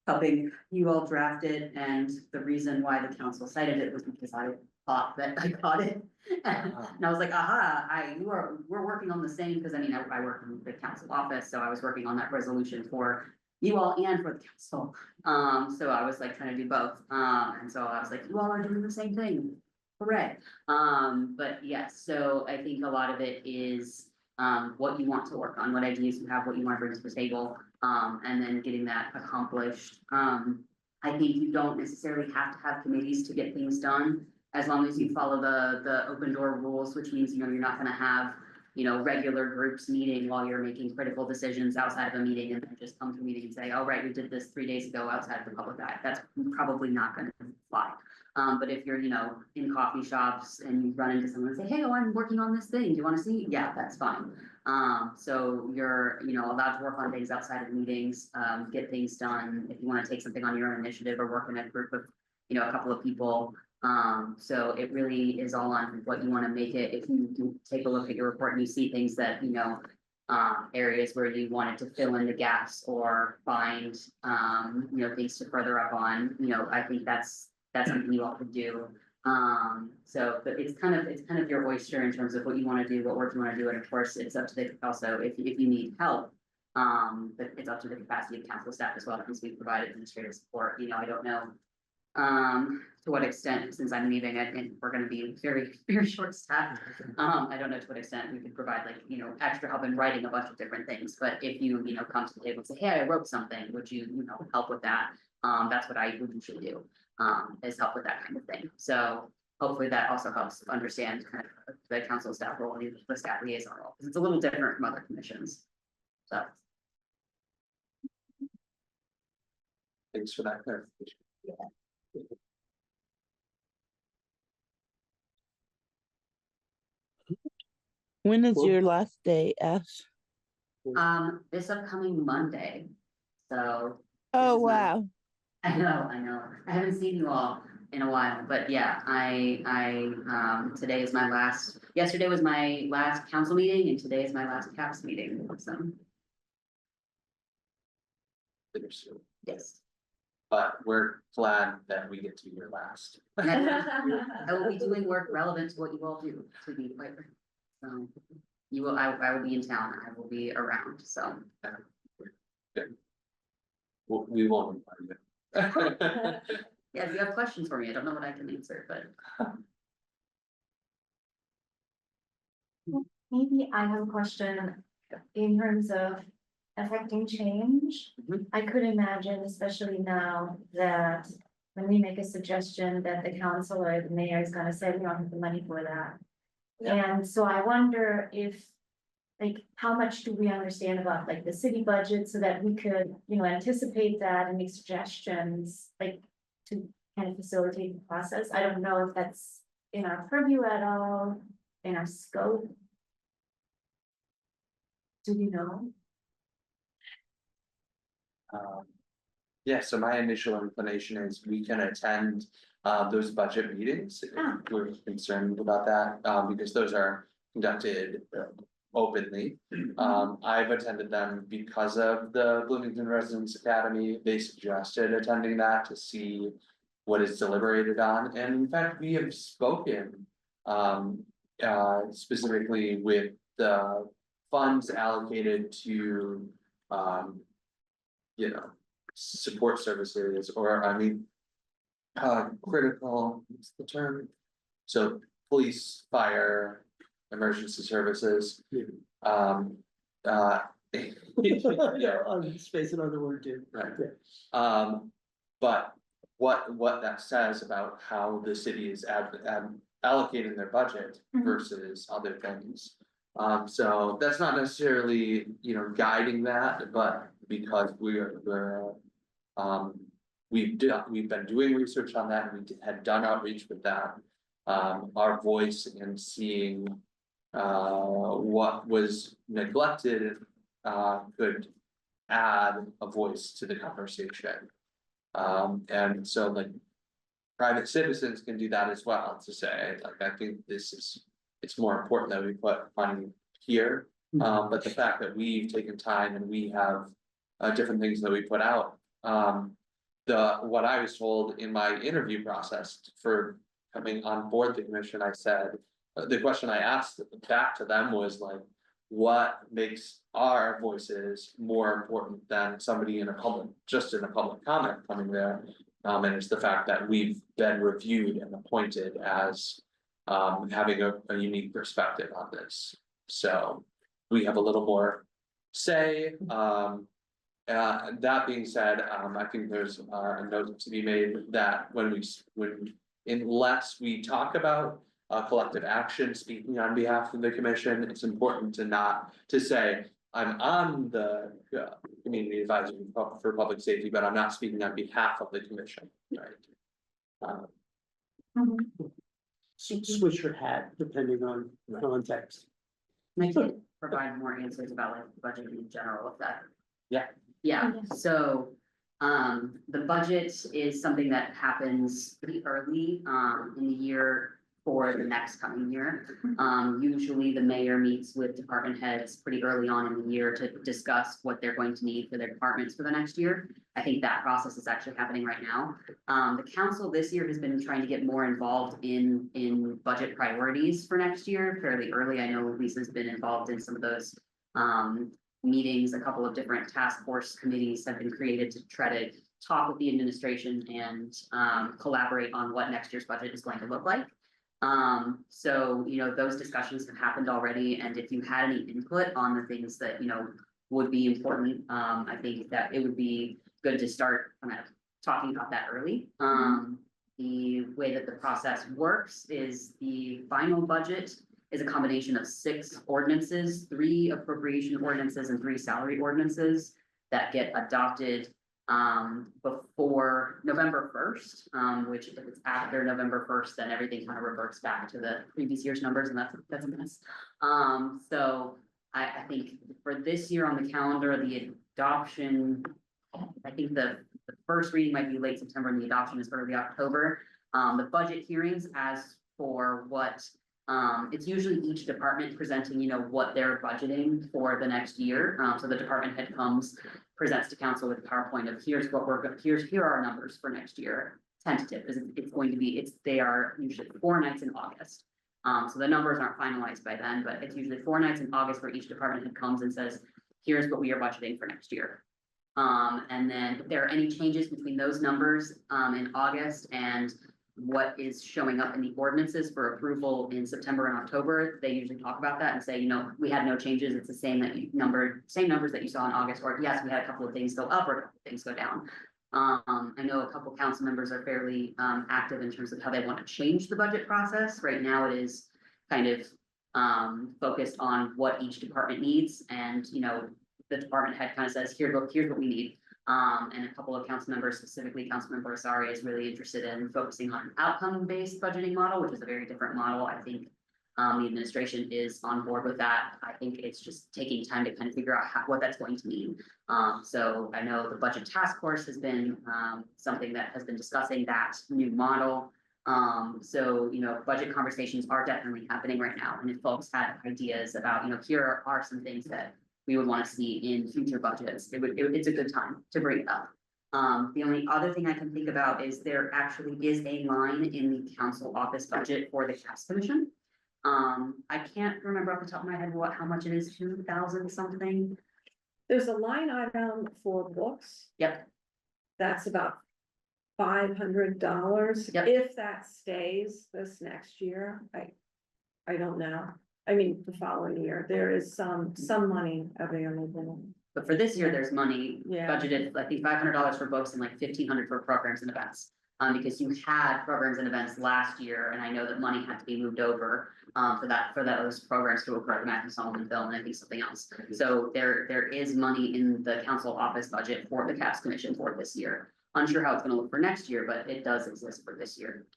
helping you all draft it, and the reason why the council cited it was because I thought that I got it. And I was like, aha, we're working on the same, because I mean, I work in the council office, so I was working on that resolution for you all and for the council. So I was like trying to do both. And so I was like, you all are doing the same thing. Hooray. But yes, so I think a lot of it is what you want to work on, what ideas you have, what you want to bring to the table, and then getting that accomplished. I think you don't necessarily have to have committees to get things done, as long as you follow the open door rules, which means, you know, you're not gonna have, you know, regular groups meeting while you're making critical decisions outside of a meeting, and then just come to a meeting and say, oh, right, we did this 3 days ago outside of the public eye. That's probably not gonna fly. But if you're, you know, in coffee shops and you run into someone and say, hey, oh, I'm working on this thing, do you wanna see? Yeah, that's fine. So you're, you know, allowed to work on things outside of meetings, get things done. If you wanna take something on your own initiative or work in a group of, you know, a couple of people. So it really is all on what you want to make it. If you take a look at your report and you see things that, you know, areas where you wanted to fill in the gaps or find, you know, things to further up on, you know, I think that's something you all could do. So, but it's kind of your oyster in terms of what you want to do, what work you want to do, and of course, it's up to the, also, if you need help, but it's up to the capacity of council staff as well, because we provide administrative support. You know, I don't know to what extent, since I'm leaving, I think we're gonna be very, very short staffed. I don't know to what extent we could provide, like, you know, extra help in writing a bunch of different things, but if you know, come to the table and say, hey, I wrote something, would you, you know, help with that? That's what I would usually do, is help with that kind of thing. So hopefully that also helps understand kind of the council staff role and the staff liaison role, because it's a little different from other commissions. So. Thanks for that clarification. When is Well- your last day, Ash? This upcoming Monday, so. Oh, is my- wow. I know. I haven't seen you all in a while, but yeah, today is my last, yesterday was my last council meeting and today is my last CAPS meeting, so, Bittersweet. yes. But we're glad that we get to be your last. I will be doing work relevant to what you all do, to be quite frank. So you will, I will be in town, I will be around, so. We won't. Yeah, if you have questions for me, I don't know what I can answer, but. Maybe I have a question in terms of affecting change. Mhm. I could imagine, especially now, that when we make a suggestion that the council or the mayor is gonna say we don't have the money for that. And so I wonder if, like, how much do we understand about like the city budget so that we could, anticipate that and make suggestions, like, to kind of facilitate the process. I don't know if that's in our purview at all, in our scope. Do you know? Yeah, so my initial inclination is we can attend those budget meetings if Ah. we're concerned about that, because those are conducted openly. I've attended them because of the Bloomington Residents Academy. They suggested attending that to see what is deliberated on, and in fact, we have spoken specifically with the funds allocated to support services, or I mean. Critical, what's the term? So police, fire, emergency services. Yeah. Yeah, I'm spacing on the word too. right. Yeah. But what that says about how the city is allocating their budget Mhm. versus other things. So that's not necessarily, guiding that, but because we're we've been doing research on that, and we had done outreach with that. Our voice in seeing what was neglected could add a voice to the conversation. And so like private citizens can do that as well, to say, like, I think it's more important that we put money here. But the fact that we've taken time and we have different things that we put out. What I was told in my interview process for coming on board the commission, I said, the question I asked back to them was like, what makes our voices more important than somebody in a public comment coming there? And it's the fact that we've been reviewed and appointed as having a unique perspective on this. So we have a little more say. That being said, I think there's a note to be made that unless we talk about collective action, speaking on behalf of the commission, it's important to say, I'm on the community advisory for public safety, but I'm not speaking on behalf of the commission, right? Switch your hat depending on context. And I can provide more answers about like budget in general, if that. Yeah. Yeah, so, the budget is something that happens pretty early, in the year for the next coming year. Usually the mayor meets with department heads pretty early on in the year to discuss what they're going to need for their departments for the next year. I think that process is actually happening right now. The council this year has been trying to get more involved in budget priorities for next year fairly early. I know Lisa's been involved in some of those, meetings. A couple of different task force committees have been created to try to talk with the administration and collaborate on what next year's budget is going to look like. So, those discussions have happened already, and if you had any input on the things that, would be important, I think that it would be good to start kind of talking about that early. The way that the process works is the final budget is a combination of 6 ordinances, 3 appropriation ordinances and 3 salary ordinances that get adopted before November 1st, which if it's after November 1st, then everything kind of reverts back to the previous year's numbers, and that's a mess. So I think for this year on the calendar, the adoption, I think the first reading might be late September and the adoption is early October. The budget hearings, as for what it's usually each department presenting, what they're budgeting for the next year. So the department head comes, presents to council with a PowerPoint of here are our numbers for next year. Tentative, is it's going to be, they are usually 4 nights in August. So the numbers aren't finalized by then, but it's usually 4 nights in August where each department head comes and says, here's what we are budgeting for next year. And then if there are any changes between those numbers, in August and what is showing up in the ordinances for approval in September and October, they usually talk about that and say, you know, we had no changes, it's the same same numbers that you saw in August, or yes, we had a couple of things go up or a couple of things go down. I know a couple council members are fairly active in terms of how they want to change the budget process. Right now it is kind of focused on what each department needs, and you know, the department head kind of says, here's what we need. And a couple of council members, specifically Councilmember Asari, is really interested in focusing on an outcome-based budgeting model, which is a very different model. I think the administration is on board with that. I think it's just taking time to kind of figure out what that's going to mean. So I know the budget task force has been something that has been discussing that new model. So, you know, budget conversations are definitely happening right now. And if folks had ideas about, you know, here are some things that we would want to see in future budgets, it's a good time to bring it up. The only other thing I can think about is there actually is a line in the council office budget for the CAPS Commission. I can't remember off the top of my head how much it is, 2,000 something. There's a line item for books. Yep. That's about $500. Yep. If that stays this next year, I don't know. I mean, the following year, there is some money available. But for this year, there's money Yeah. budgeted, I think $500 for books and like 1,500 for programs and events. Because you had programs and events last year, and I know that money had to be moved over for those programs to occur, Matthew Solomon film, and I think something else. So there is money in the council office budget for the CAPS Commission for this year. Unsure how it's gonna look for next year, but it does exist for this year.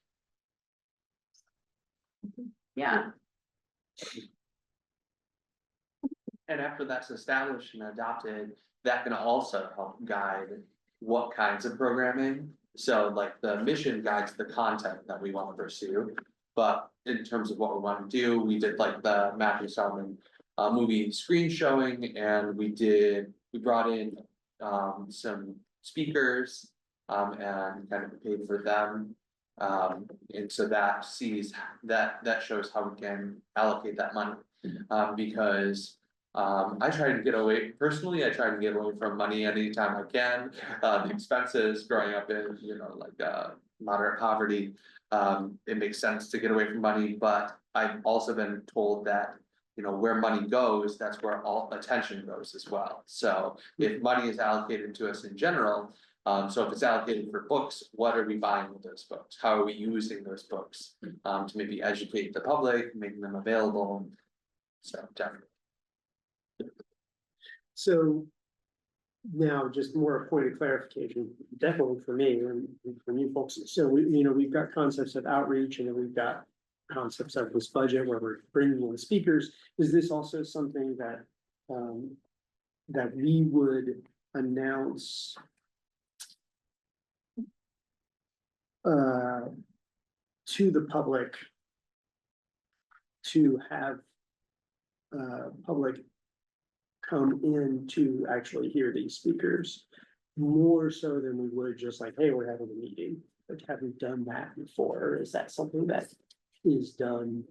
Yeah. And after that's established and adopted, that can also help guide what kinds of programming. So like the mission guides the content that we want to pursue. But in terms of what we want to do, we did like the Matthew Salmon movie screen showing, and we brought in some speakers and kind of paid for them. And so that shows how we can allocate that money. Because I try to get away, personally, I try to get away from money anytime I can. The expenses growing up in, you know, like moderate poverty, it makes sense to get away from money, but I've also been told that, you know, where money goes, that's where all attention goes as well. So if money is allocated to us in general, so if it's allocated for books, what are we buying with those books? How are we using those books to maybe educate the public, making them available? So definitely. So now just more a point of clarification, definitely for me and for you folks. So we've got concepts of outreach, and then we've got concepts of this budget where we're bringing in speakers. Is this also something that that we would announce to the public to have public come in to actually hear these speakers more so than we would just like, hey, we're having a meeting? Like, have we done that before? Or is that something that is done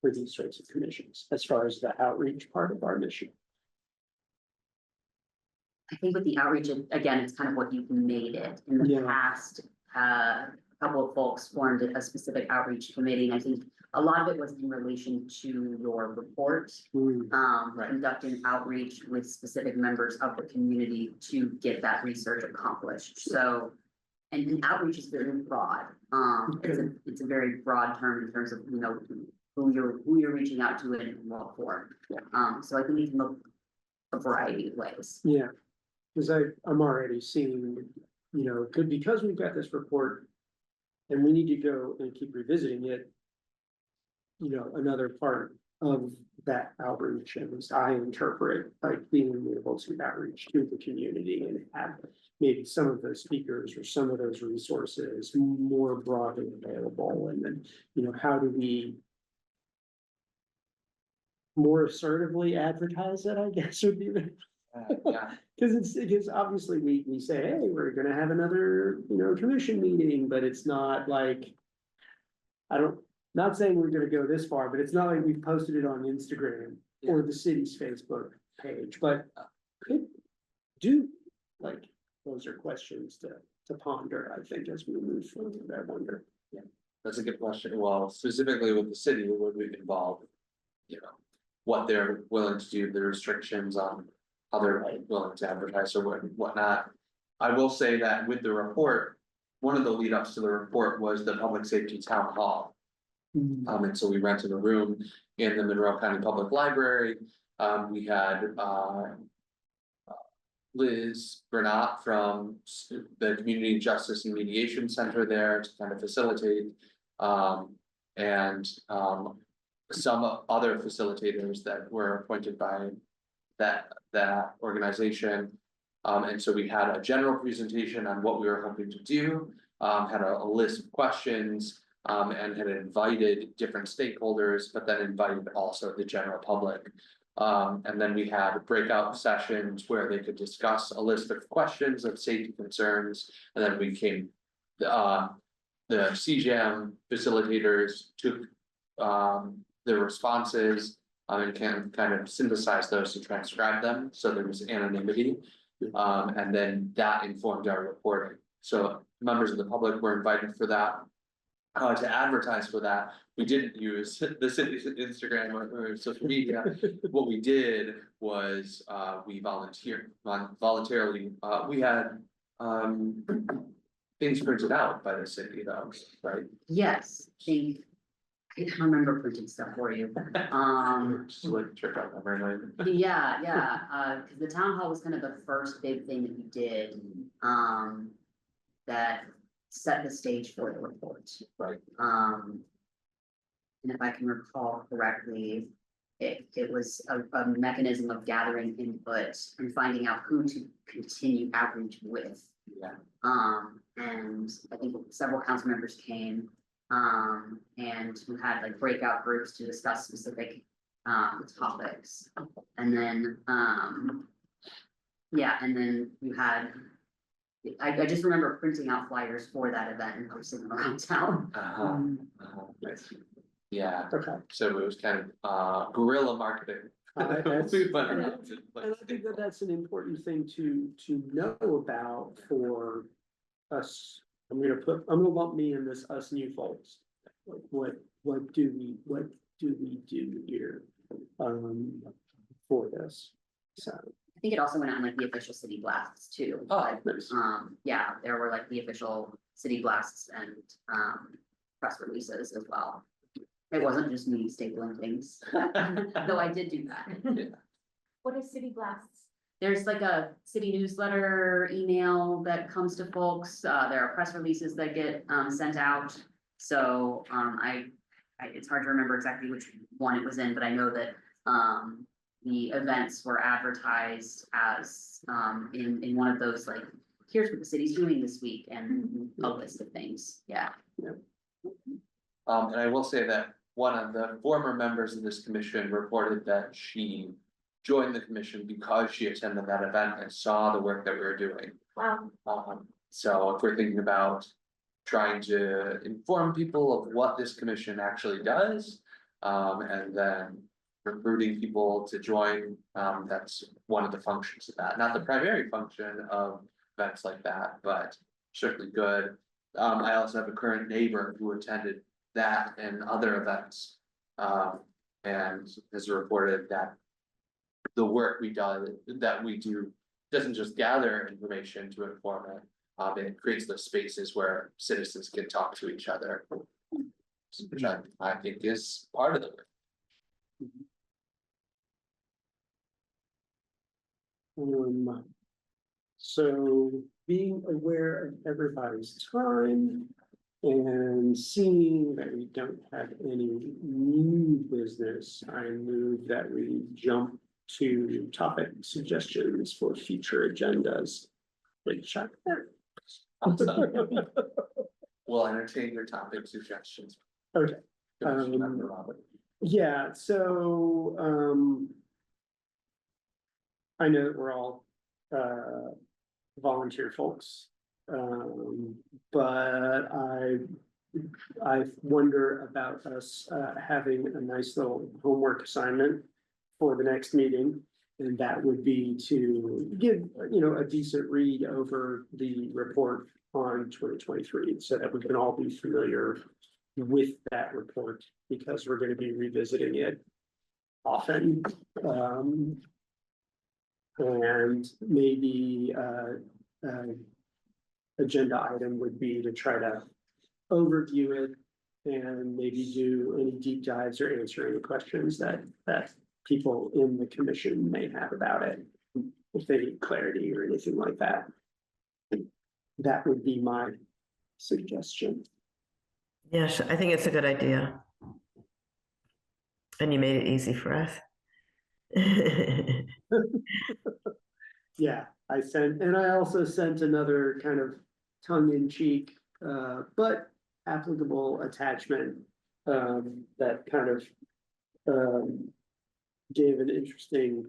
for these sorts of commissions as far as the outreach part of our mission? I think with the outreach, again, it's kind of what you've made it. In the Yeah. past, a couple of folks formed a specific outreach committee, and I think a lot of it was in relation to your report. Conducting outreach with specific members of the community to get that research accomplished. So, and outreach is very broad. It's a very broad term in terms of, you know, who you're reaching out to and what for. So I think you can look a variety of ways. Yeah, because I'm already seeing, you know, because we've got this report and we need to go and keep revisiting it. You know, another part of that outreach, at least I interpret, like being able to outreach to the community and have maybe some of those speakers or some of those resources more broadly available. And then, you know, how do we more assertively advertise it, I guess would be the. Yeah. Because obviously we say, hey, we're gonna have another, you know, commission meeting, but it's not like, not saying we're gonna go this far, but it's not like we've posted it on Instagram or the city's Facebook page, but could do, like, those are questions to ponder, I think, as we move forward, I wonder. That's a good question. Well, specifically with the city, would we involve, you know, what they're willing to do, the restrictions on how they're willing to advertise or whatnot. I will say that with the report, one of the lead ups to the report was the public safety town hall. And so we rented a room in the Monroe County Public Library. We had, Liz Bernat from the Community Justice and Mediation Center there to kind of facilitate. Some other facilitators that were appointed by that organization. And so we had a general presentation on what we were hoping to do, had a list of questions. And had invited different stakeholders, but then invited also the general public. And then we had breakout sessions where they could discuss a list of questions of safety concerns, and then we came. The CJAM facilitators took the responses and can kind of synthesize those to transcribe them, so there was anonymity. And then that informed our reporting. So members of the public were invited for that. To advertise for that, we didn't use the city's Instagram or social media. What we did was, we voluntarily, we had, things printed out by the city though, right? Yes, I can remember printing stuff for you. Just like check out memory lane. Yeah, cause the town hall was kind of the first big thing that we did, that set the stage for the report. Right. And if I can recall correctly, it was a mechanism of gathering input and finding out who to continue outreach with. Yeah. And I think several council members came, and we had like breakout groups to discuss specific topics. And then, yeah, and then you had, I just remember printing out flyers for that event and posting them around town. Yeah, Okay. so it was kind of guerrilla marketing. That's- We went around to, like, And I think that that's an important thing to know about for us. I'm gonna lump me in this us new folks. Like, what do we do here? For this, so. I think it also went on like the official city blasts too. Oh, Like, nice. yeah, there were like the official city blasts and press releases as well. It wasn't just me stapling things, though I did do that. What is City Blasts? There's like a city newsletter email that comes to folks. There are press releases that get sent out. So it's hard to remember exactly which one it was in, but I know that the events were advertised as in one of those, like, here's what the city's doing this week and a list of things. Yeah. And I will say that one of the former members of this commission reported that she joined the commission because she attended that event and saw the work that we were doing. Wow. So if we're thinking about trying to inform people of what this commission actually does, and then recruiting people to join, that's one of the functions of that, not the primary function of events like that, but certainly good. I also have a current neighbor who attended that and other events, and has reported that the work we do doesn't just gather information to inform it, it creates those spaces where citizens can talk to each other, which I think is part of the work. So being aware of everybody's time and seeing that we don't have any new business, I move that we jump to topic suggestions for future agendas. Big check there. We'll entertain your topic suggestions. Okay. Commissioner Robert. Yeah, so, I know that we're all, volunteer folks. But I I wonder about us having a nice little homework assignment for the next meeting. And that would be to give, a decent read over the report on 2023, so that we can all be familiar with that report, because we're gonna be revisiting it often. And maybe agenda item would be to try to overview it and maybe do any deep dives or answer any questions that people in the commission may have about it, if they need clarity or anything like that. That would be my suggestion. Yes, I think it's a good idea. And you made it easy for us. Yeah, and I also sent another kind of tongue-in-cheek, but applicable attachment, that kind of, gave an interesting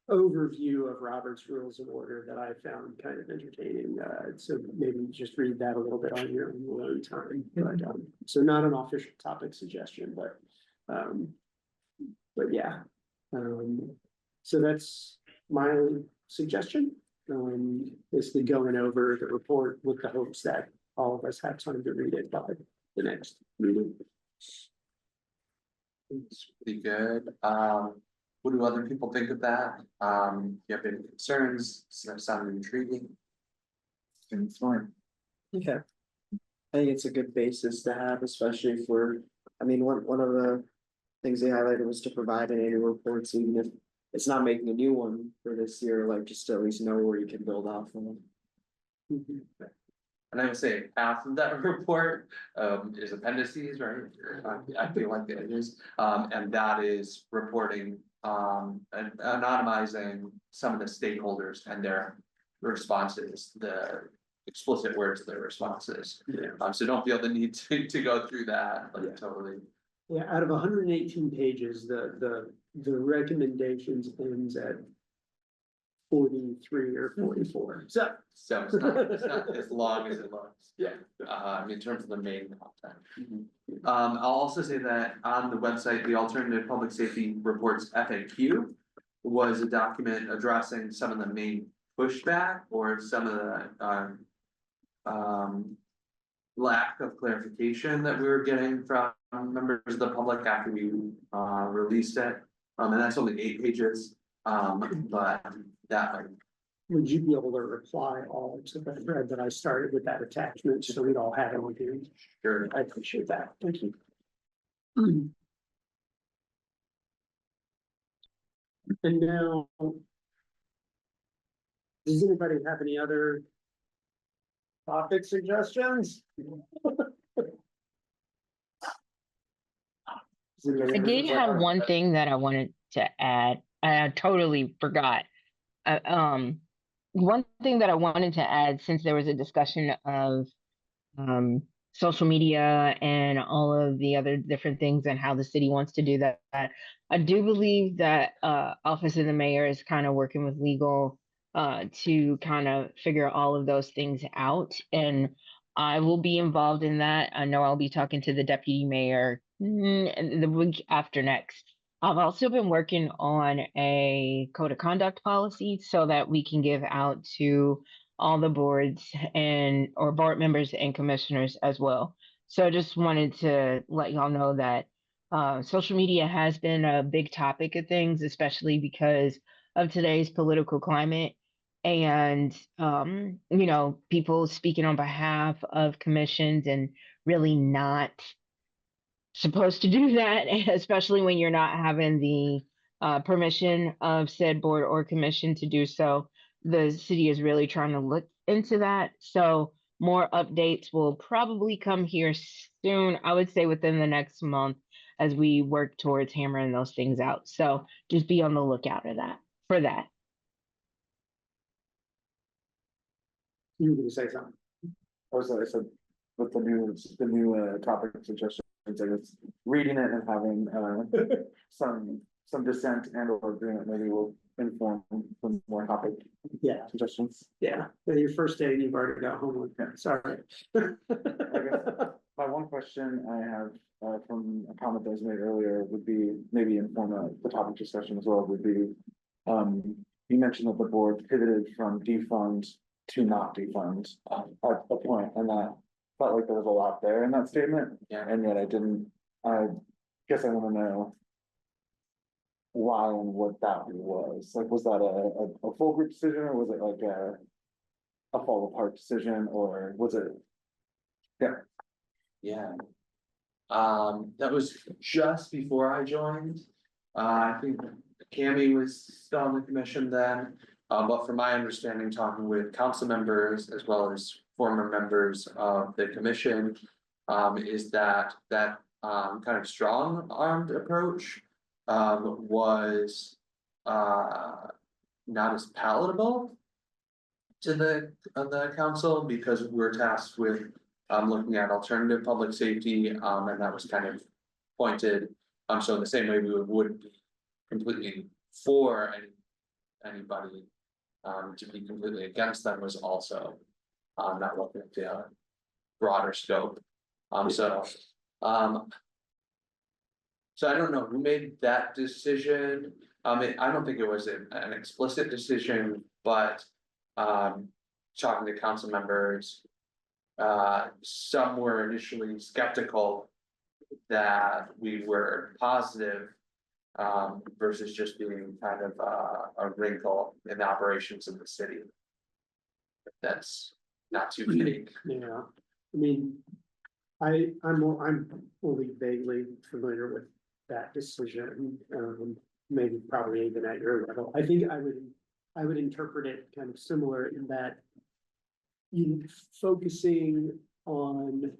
overview of Robert's Rules of Order that I found kind of entertaining. So maybe just read that a little bit on your own time, but, so not an official topic suggestion, but yeah. So that's my suggestion, basically going over the report with the hopes that all of us have time to read it by the next meeting. It's pretty good. What do other people think of that? Do you have any concerns? Does that sound intriguing? It's fine. Yeah. I think it's a good basis to have, especially for, one of the things they highlighted was to provide an annual report, so even if it's not making a new one for this year, like just to at least know where you can build off of. And I would say half of that report is appendices, right? I feel like it is, and that is reporting and anonymizing some of the stakeholders and their responses, the explicit words of their responses. Yeah. So don't feel the need to go through that, like Yeah. totally. Yeah, out of 118 pages, the recommendations ends at 43 or 44. So It's not as long as it looks. yeah. In terms of the main content. I'll also say that on the website, the Alternative Public Safety Reports FAQ was a document addressing some of the main pushback or some of the lack of clarification that we were getting from members of the public after we released it. And that's only 8 pages, but that Would you be able to reply all to the thread that I started with that attachment, so we'd all have it with you? sure. I appreciate that. Thank you. And now, does anybody have any other topic suggestions? I did have one thing that I wanted to add. I totally forgot. One thing that I wanted to add, since there was a discussion of social media and all of the other different things and how the city wants to do that, I do believe that Office of the Mayor is kind of working with legal to kind of figure all of those things out, and I will be involved in that. I know I'll be talking to the deputy mayor the week after next. I've also been working on a code of conduct policy so that we can give out to all the boards or board members and commissioners as well. So I just wanted to let y'all know that social media has been a big topic of things, especially because of today's political climate and people speaking on behalf of commissions and really not supposed to do that, especially when you're not having the permission of said board or commission to do so. The city is really trying to look into that. So more updates will probably come here soon. I would say within the next month as we work towards hammering those things out. So just be on the lookout for that. You were gonna say something. Also, I said with the new topic suggestions, I guess reading it and having some dissent and or agreement maybe will inform some more topic Yeah, suggestions. yeah. Your first day, you've already got homework. Sorry. My one question I have, from a comment that was made earlier would be, maybe in form of the topic discussion as well, would be. You mentioned that the board pivoted from defund to not defund at a point, and that felt like there was a lot there in that statement. Yeah. And yet I guess I wanna know. Why and what that was, like, was that a full group decision, or was it like a fall apart decision, or was it? Yeah, Yeah. That was just before I joined. I think Cammy was still on the commission then. But from my understanding, talking with council members as well as former members of the commission. Is that kind of strong armed approach was not as palatable to the council, because we're tasked with looking at alternative public safety, and that was kind of pointed. So in the same way we would be completely for anybody, to be completely against them was also not looking at the broader scope. So I don't know who made that decision. I don't think it was an explicit decision, but talking to council members. Some were initially skeptical that we were positive. Versus just being kind of a wrinkle in the operations of the city. That's not too vague. Yeah, I mean, I'm only vaguely familiar with that decision, maybe probably even at your level. I think I would interpret it kind of similar in that you focusing on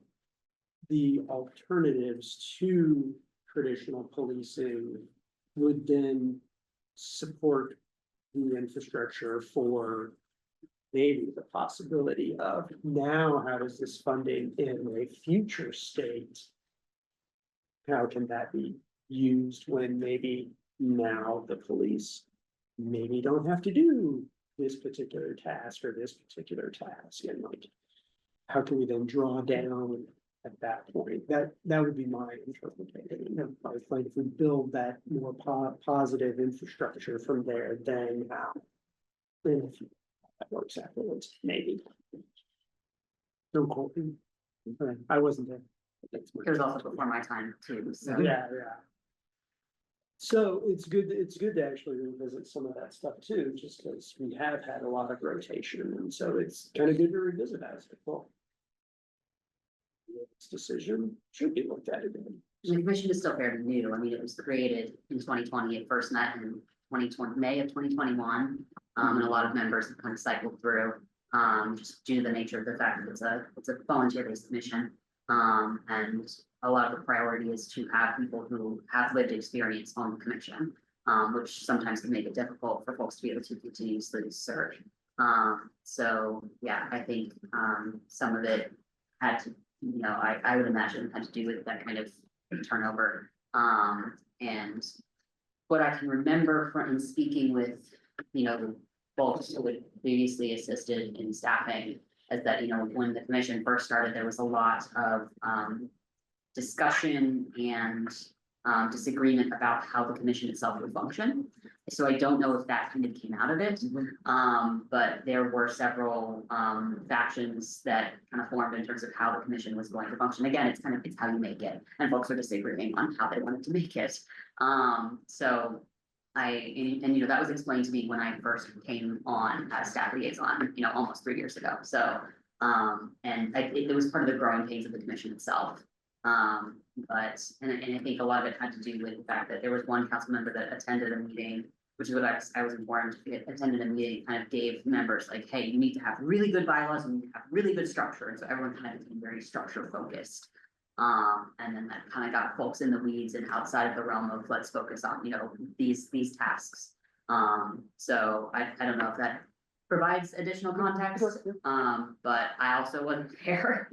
the alternatives to traditional policing would then support the infrastructure for maybe the possibility of now, how does this funding in a future state? How can that be used when maybe now the police maybe don't have to do this particular task or this particular task, and like, how can we then draw down at that point? That would be my interpretation of like, if we build that more positive infrastructure from there, then how? And if that works afterwards, maybe. Don't quote me. I wasn't there. It was also before my time too, so. Yeah. So it's good to actually revisit some of that stuff too, just because we have had a lot of rotation, and so it's kind of good to revisit as well. This decision should be looked at again. The commission is still fairly new. I mean, it was created in 2020. It first met in 2020, May of 2021. And a lot of members have kind of cycled through, just due to the nature of the fact that it's a volunteer-based commission. And a lot of the priority is to have people who have lived experience on the commission, which sometimes can make it difficult for folks to be able to continuously serve. So yeah, I think some of it had to, I would imagine had to do with that kind of turnover. And what I can remember from speaking with, folks who had previously assisted in staffing is that, when the commission first started, there was a lot of discussion and disagreement about how the commission itself would function. So I don't know if that kind of came out of it, but there were several factions that kind of formed in terms of how the commission was going to function. Again, it's how you make it, and folks are disagreeing on how they wanted to make it. So that was explained to me when I first came on as staff liaison, almost 3 years ago. So, it was part of the growing pains of the commission itself. But I think a lot of it had to do with the fact that there was one council member that attended a meeting, which is what I was informed, attended a meeting, kind of gave members like, hey, you need to have really good bylaws and you need to have really good structure. And so everyone kind of became very structure focused. And then that kind of got folks in the weeds and outside of the realm of let's focus on, these tasks. So I don't know if that provides additional context, but I also wasn't there.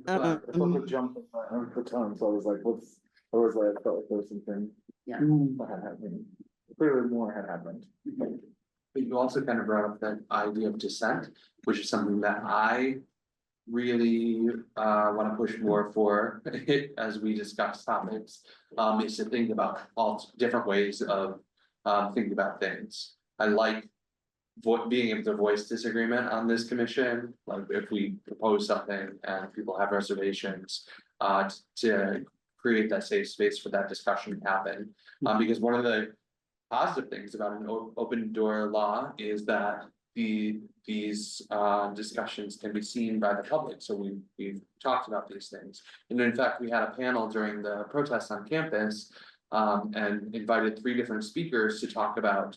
I felt a jump on the tongue, so I was like, I felt like there was something. Yeah. That had happened. Clearly more had happened. But you also kind of brought up that idea of dissent, which is something that I really want to push more for as we discuss topics, is to think about all different ways of thinking about things. I like being able to voice disagreement on this commission, like if we propose something and people have reservations, to create that safe space for that discussion to happen. Because one of the positive things about an open door law is that these discussions can be seen by the public, so we've talked about these things. And in fact, we had a panel during the protests on campus, and invited 3 different speakers to talk about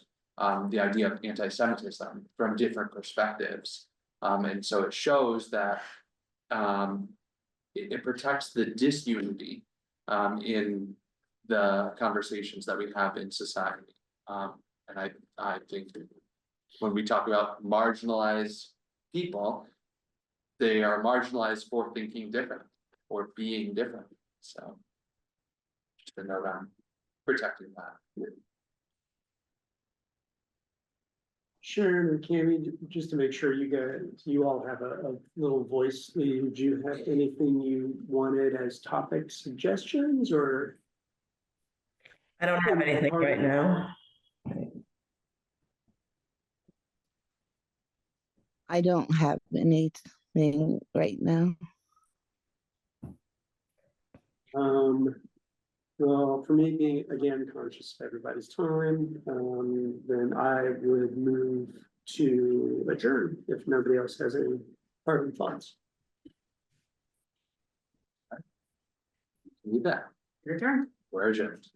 the idea of anti-Semitism from different perspectives. And so it shows that it protects the disunity in the conversations that we have in society. And I think when we talk about marginalized people, they are marginalized for thinking different or being different. So just a note on protecting that. Sharon or Cammy, just to make sure you all have a little voice, do you have anything you wanted as topic suggestions or? I don't have anything right now. I don't have anything right now. Well, for me, being again conscious of everybody's time, then I would move to adjourn if nobody else has any parting thoughts. Leave that. Your turn. We're adjourned.